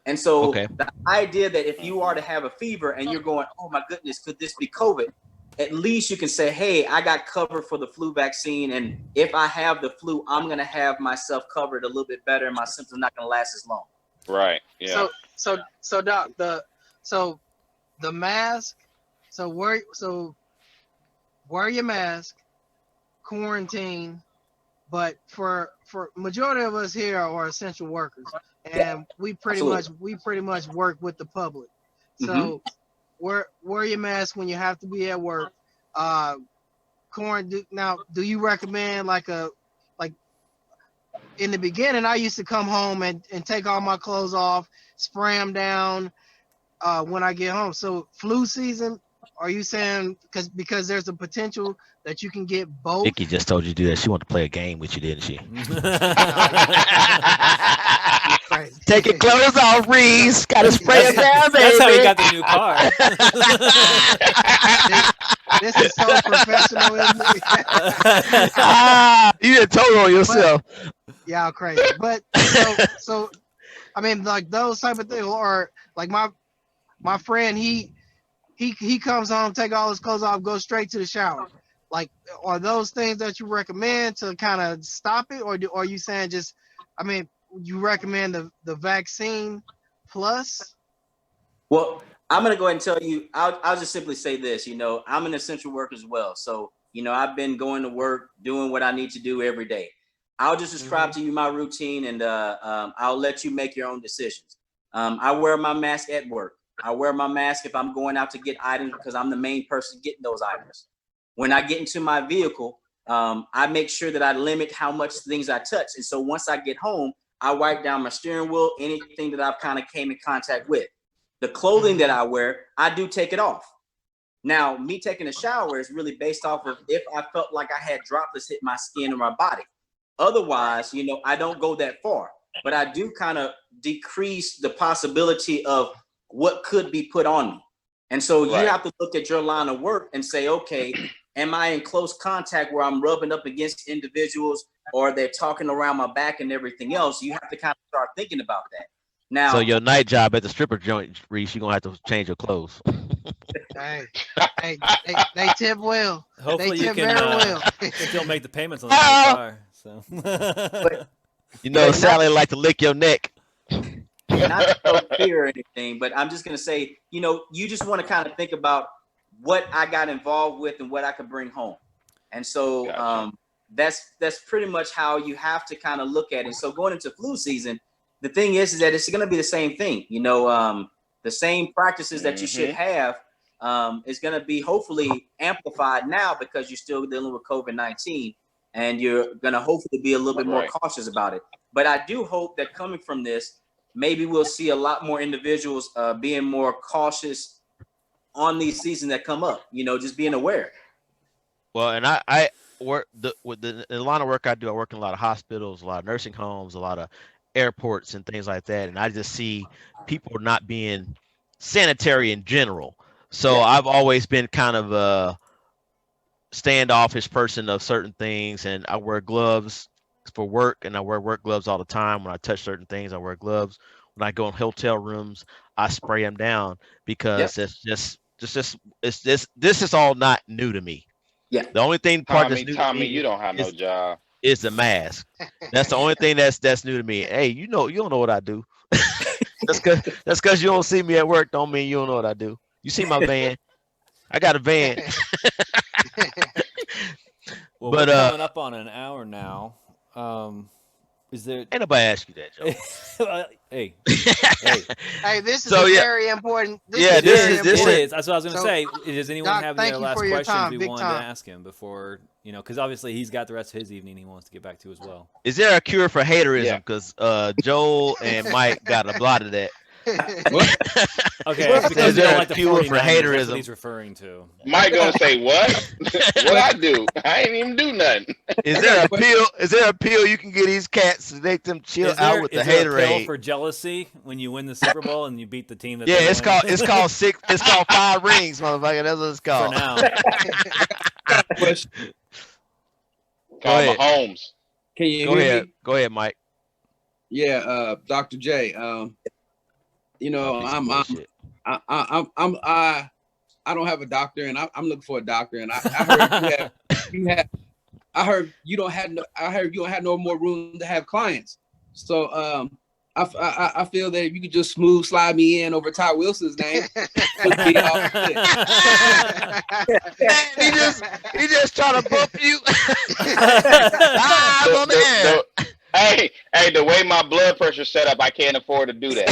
And so the idea that if you are to have a fever and you're going, oh my goodness, could this be COVID? At least you can say, hey, I got covered for the flu vaccine. And if I have the flu, I'm going to have myself covered a little bit better and my symptoms are not going to last as long. Right. Yeah. So Doc, the mask, wear your mask, quarantine, but for majority of us here are essential workers, and we pretty much work with the public. So wear your mask when you have to be at work. Now, do you recommend like in the beginning, I used to come home and take all my clothes off, spray them down when I get home. So flu season, are you saying because there's a potential that you can get both? Nikki just told you to do that. She wanted to play a game with you, didn't she? Take your clothes off, Reese. Gotta spray them down, baby. That's how he got the new car. This is so professional, isn't it? You done told on yourself. Yeah, crazy. But so I mean, like those type of things, or like my friend, he comes home, take all his clothes off, go straight to the shower. Like, are those things that you recommend to kind of stop it, or are you saying just, I mean, you recommend the vaccine plus? Well, I'm going to go ahead and tell you, I'll just simply say this, I'm an essential worker as well. So, I've been going to work, doing what I need to do every day. I'll just describe to you my routine, and I'll let you make your own decisions. I wear my mask at work. I wear my mask if I'm going out to get items because I'm the main person getting those items. When I get into my vehicle, I make sure that I limit how much things I touch. And so once I get home, I wipe down my steering wheel, anything that I've kind of came in contact with. The clothing that I wear, I do take it off. Now, me taking a shower is really based off of if I felt like I had droplets hit my skin or my body. Otherwise, I don't go that far, but I do kind of decrease the possibility of what could be put on me. And so you have to look at your line of work and say, okay, am I in close contact where I'm rubbing up against individuals or they're talking around my back and everything else? You have to kind of start thinking about that. Now, so your night job at the stripper joint, Reese, you're gonna have to change your clothes. Hey, they tip well. Hopefully they you tip can very well. still make the payments on the car. So Sally like to lick your neck. not to throw fear or anything, but I'm just gonna say, you just want to kind of think about what I got involved with and what I could bring home. And so that's pretty much how you have to kind of look at it. So going into flu season, the thing is that it's going to be the same thing. The same practices that you should have is going to be hopefully amplified now because you're still dealing with COVID-19 and you're going to hopefully be a little bit more cautious about it. But I do hope that coming from this, maybe we'll see a lot more individuals being more cautious on these seasons that come up, just being aware. Well, and I work with the line of work I do. I work in a lot of hospitals, a lot of nursing homes, a lot of airports and things like that. And I just see people not being sanitary in general. So I've always been kind of a standoffish person of certain things. And I wear gloves for work and I wear work gloves all the time. When I touch certain things, I wear gloves. When I go in hotel rooms, I spray them down because this is all not new to me. Yeah. The only thing Tommy, you don't have no job. Is the mask. That's the only thing that's new to me. Hey, you don't know what I do. that's because you don't see me at work. Don't mean you don't know what I do. You see my van? I got a van. Well, but we're coming up on an hour now. Is there? Ain't nobody ask you that, Joe. Hey, this is very important. This is. That's what I was going to say. Does anyone Doc, have any last questions time, we wanted to ask him before? Because obviously he's got the rest of his evening he wants to get back to as well. Is there a cure for haterism? Because Joel and Mike got a lot of that. Okay, it's because there like the cure for haterism? That's what he's referring to. Mike gonna say what? What I do? I ain't even do nothing. Is there a pill? Is there a pill you can get these cats to make them chill out with the haterade? Is there a pill for jealousy when you win the Super Bowl and you beat the team that? Yeah, it's called 5 rings, motherfucker. That's what it's called. For now. Call Mahomes. Can you hear me? Go ahead, Mike. Yeah, Dr. J. I don't have a doctor, and I'm looking for a doctor, and I heard you don't have no more room to have clients. So I feel that if you could just smooth slide me in over Ty Wilson's name. he just trying to bump you. Live on the air. Hey, the way my blood pressure set up, I can't afford to do that.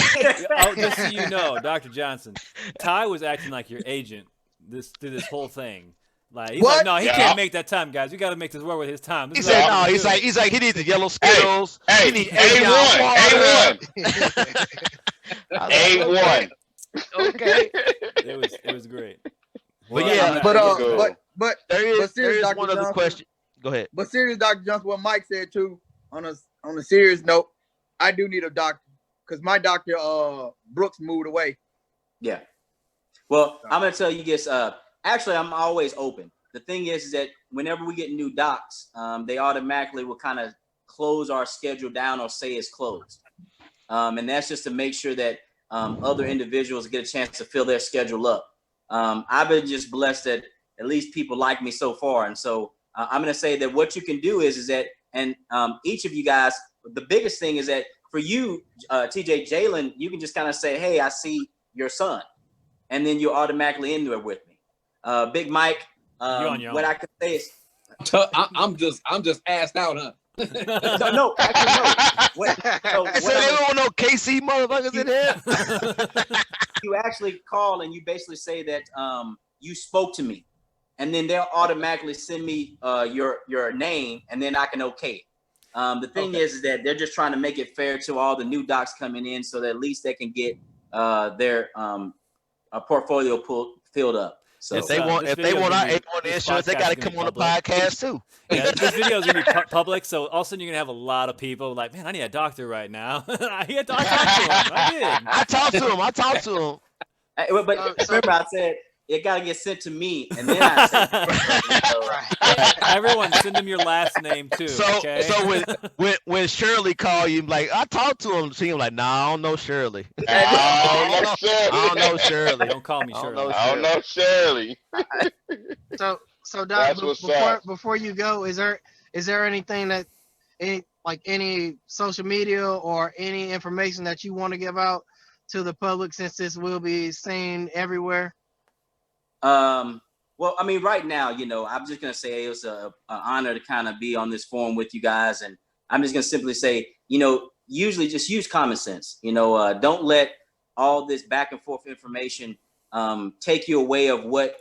Just so you know, Dr. Johnson, Ty was acting like your agent through this whole thing. Like he's like, no, he can't make that time, guys. We got to make this work with his time. He said no. He's like he needs the yellow Skittles. Hey, he needs A1. Okay. It was great. But there is one other question. Go ahead. But serious, Dr. Johnson, what Mike said too. On a serious note, I do need a doctor because my doctor Brooks moved away. Yeah. Well, I'm gonna tell you this. Actually, I'm always open. The thing is that whenever we get new docs, they automatically will kind of close our schedule down or say it's closed. And that's just to make sure that other individuals get a chance to fill their schedule up. I've been just blessed that at least people like me so far. And so I'm going to say that what you can do is that, and each of you guys, the biggest thing is that for you, TJ, Jalen, you can just kind of say, hey, I see your son. And then you're automatically in there with me. Big Mike, what I can say is, I'm just asked out, huh? No, actually, no. So they don't want no KC motherfuckers in here. You actually call and you basically say that you spoke to me, and then they'll automatically send me your name, and then I can okay it. The thing is that they're just trying to make it fair to all the new docs coming in, so that at least they can get their portfolio filled up. So if they want our A1 insurance, they got to come on the podcast too. Yeah, this video is gonna be public, so all of a sudden you're gonna have a lot of people like, man, I need a doctor right now. I talked to him. But remember, I said it got to get sent to me, and then I said, everyone send them your last name too. So when Shirley call you, like I talked to him, see him like, nah, I don't know Shirley. I don't know Shirley. Don't call me Shirley. I don't know Shirley. So Doc, before you go, is there anything that any social media or any information that you want to give out to the public, since this will be seen everywhere? Well, I mean, right now, I'm just gonna say it was an honor to kind of be on this forum with you guys, and I'm just gonna simply say, usually just use common sense. Don't let all this back and forth information take you away of what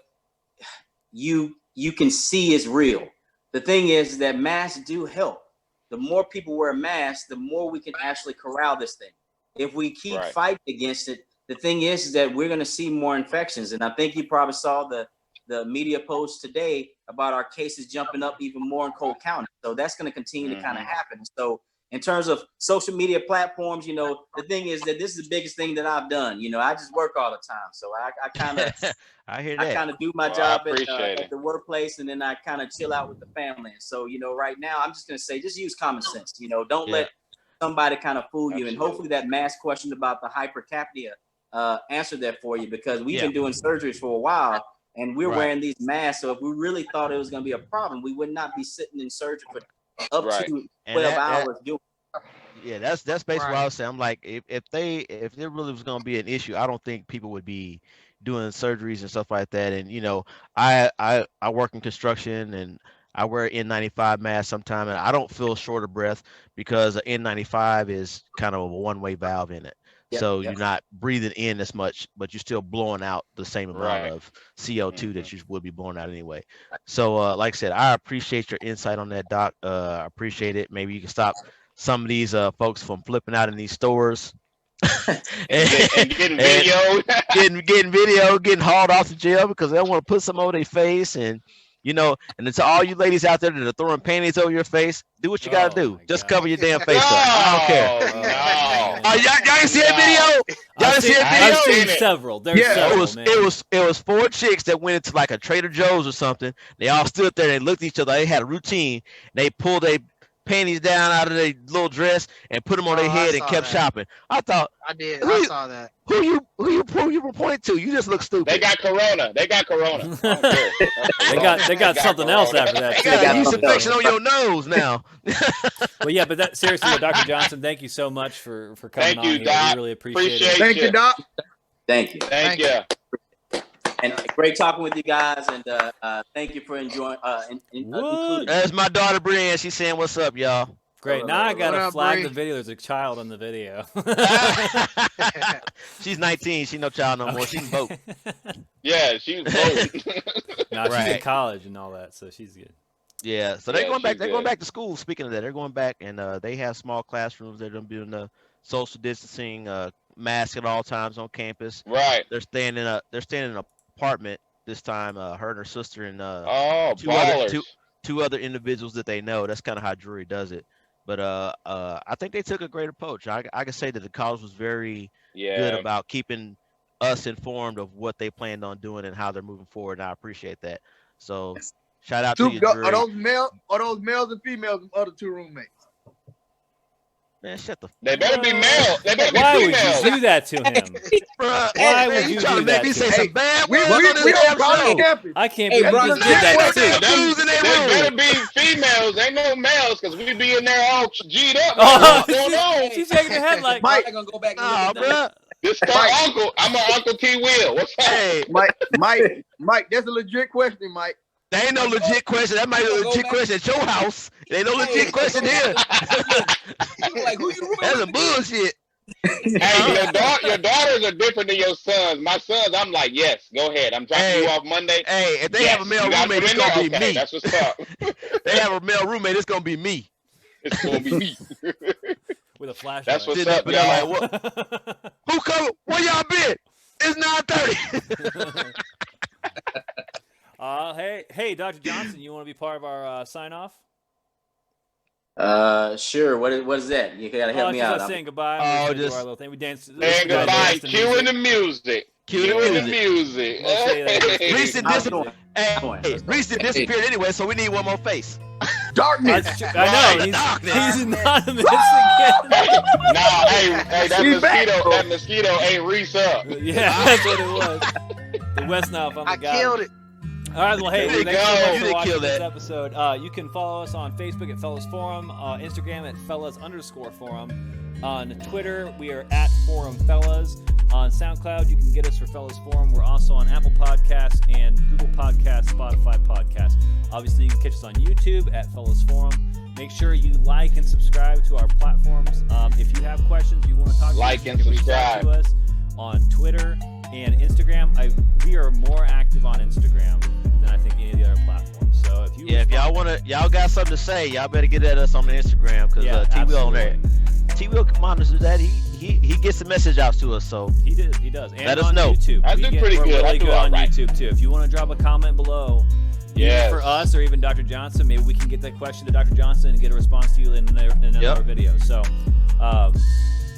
you can see is real. The thing is that masks do help. The more people wear masks, the more we can actually corral this thing. If we keep fighting against it, the thing is that we're going to see more infections. And I think you probably saw the media post today about our cases jumping up even more in Cole County. So that's going to continue to kind of happen. So in terms of social media platforms, the thing is that this is the biggest thing that I've done. I just work all the time. So I kind of I kind of do my job at the workplace, and then I kind of chill out with the family. And so, right now I'm just going to say, just use common sense. Don't let somebody kind of fool you. And hopefully that mass question about the hypercapnia answered that for you, because we've been doing surgeries for a while and we're wearing these masks. So if we really thought it was going to be a problem, we would not be sitting in surgery for up to 12 hours doing. Yeah, that's basically what I was saying. I'm like, if there really was going to be an issue, I don't think people would be doing surgeries and stuff like that. And I work in construction, and I wear N95 mask sometimes, and I don't feel short of breath because an N95 is kind of a one-way valve in it. So you're not breathing in as much, but you're still blowing out the same amount of CO2 that you would be blowing out anyway. So like I said, I appreciate your insight on that, Doc. I appreciate it. Maybe you can stop some of these folks from flipping out in these stores. and getting video. getting video, getting hauled off to jail because they want to put some over their face. And and to all you ladies out there that are throwing panties over your face, do what you gotta do. Just cover your damn face up. I don't care. Y'all ain't see that video? Y'all ain't see that video? I've seen several. It was 4 chicks that went into like a Trader Joe's or something. They all stood there and they looked at each other. They had a routine. They pulled their panties down out of their little dress and put them on their head and kept shopping. I thought I saw that. Who you pointing to? You just look stupid. They got corona. They got something else after that. They got a yeast infection on your nose now. Well, yeah, but seriously, Dr. Johnson, thank you so much for coming on here. Doc. We really appreciate it. Thank you, Doc. Thank you. Thank you. And great talking with you guys, and thank you for enjoying. That's my daughter Brienne. She's saying, "What's up, y'all?" Great. Now I gotta flag the video. There's a child on the video. She's 19. She's no child no more. She can vote. Yeah, she's voting. She's in college and all that, so she's good. Yeah. So they're going back. They're going back to school. Speaking of that, they're going back, and they have small classrooms. They're going to be doing the social distancing, mask at all times on campus. Right. They're staying in an apartment this time. Her and her sister and two other individuals that they know. That's kind of how Drury does it. But I think they took a great approach. I can say that the college was very good about keeping us informed of what they planned on doing and how they're moving forward. And I appreciate that. So shout out to you, Drury. Are those males and females of other 2 roommates? Man, shut the. They better be male. They better be Why female. would you do that to him? Why would you do that? Say some bad words on this don't campus. I can't believe you just did that too. They better be females. Ain't no males, because we be in there all G'd up. What's going on? She's shaking her head like, Mike, I'm gonna go back and look at that. This is my uncle. I'm an Uncle T. Will. What's up? Hey, Mike, that's a legit question, Mike. That ain't no legit question. That might be a legit question at your house. It ain't no legit question here. Like, who you That's a bullshit. Hey, your daughters are different than your sons. My sons, I'm like, yes, go ahead. I'm dropping you off Monday. Hey, if they have a male roommate, it's gonna be me. That's what's up. They have a male roommate, it's gonna be me. It's gonna be me. With a flashlight. That's what's up, y'all. Like, who come? Where y'all been? It's 9:30. Hey, Dr. Johnson, you want to be part of our sign off? Sure. What is that? You gotta help me out. Saying goodbye. Oh, just our little thing. We danced. Saying goodbye. Cueing the music. Cueing the music. Reese disappeared anyway, so we need one more face. Darkness. I know. He's anonymous again. Nah, hey, that mosquito ate Reese up. Yeah, that's what it was. The West Nile. I killed it. All right, well, hey, thanks so much for watching this episode. You can follow us on Facebook at Fellas Forum, Instagram at Fellas_Forum. On Twitter, we are at Forum Fellas. On SoundCloud, you can get us for Fellas Forum. We're also on Apple Podcasts and Google Podcasts, Spotify Podcasts. Obviously, you can catch us on YouTube at Fellas Forum. Make sure you like and subscribe to our platforms. If you have questions, you want to talk to us, you can reach out to us on Twitter and Instagram. We are more active on Instagram than I think any of the other platforms. So if y'all got something to say, y'all better get at us on the Instagram because T-Will on there. T-Will monitors that. He gets the message out to us, so he does. And let us know. YouTube. I do pretty good. Really good on YouTube too. If you want to drop a comment below, either for us or even Dr. Johnson, maybe we can get that question to Dr. Johnson and get a response to you in another video. So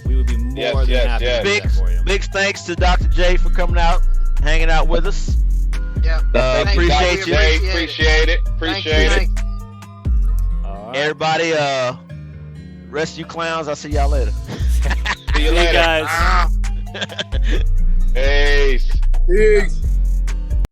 we would be more than happy to do that for you. Big thanks to Dr. J for coming out, hanging out with us. Yeah. Appreciate you. Appreciate it. All right. Everybody, rest you clowns. I'll see y'all later. See you later, guys. Peace.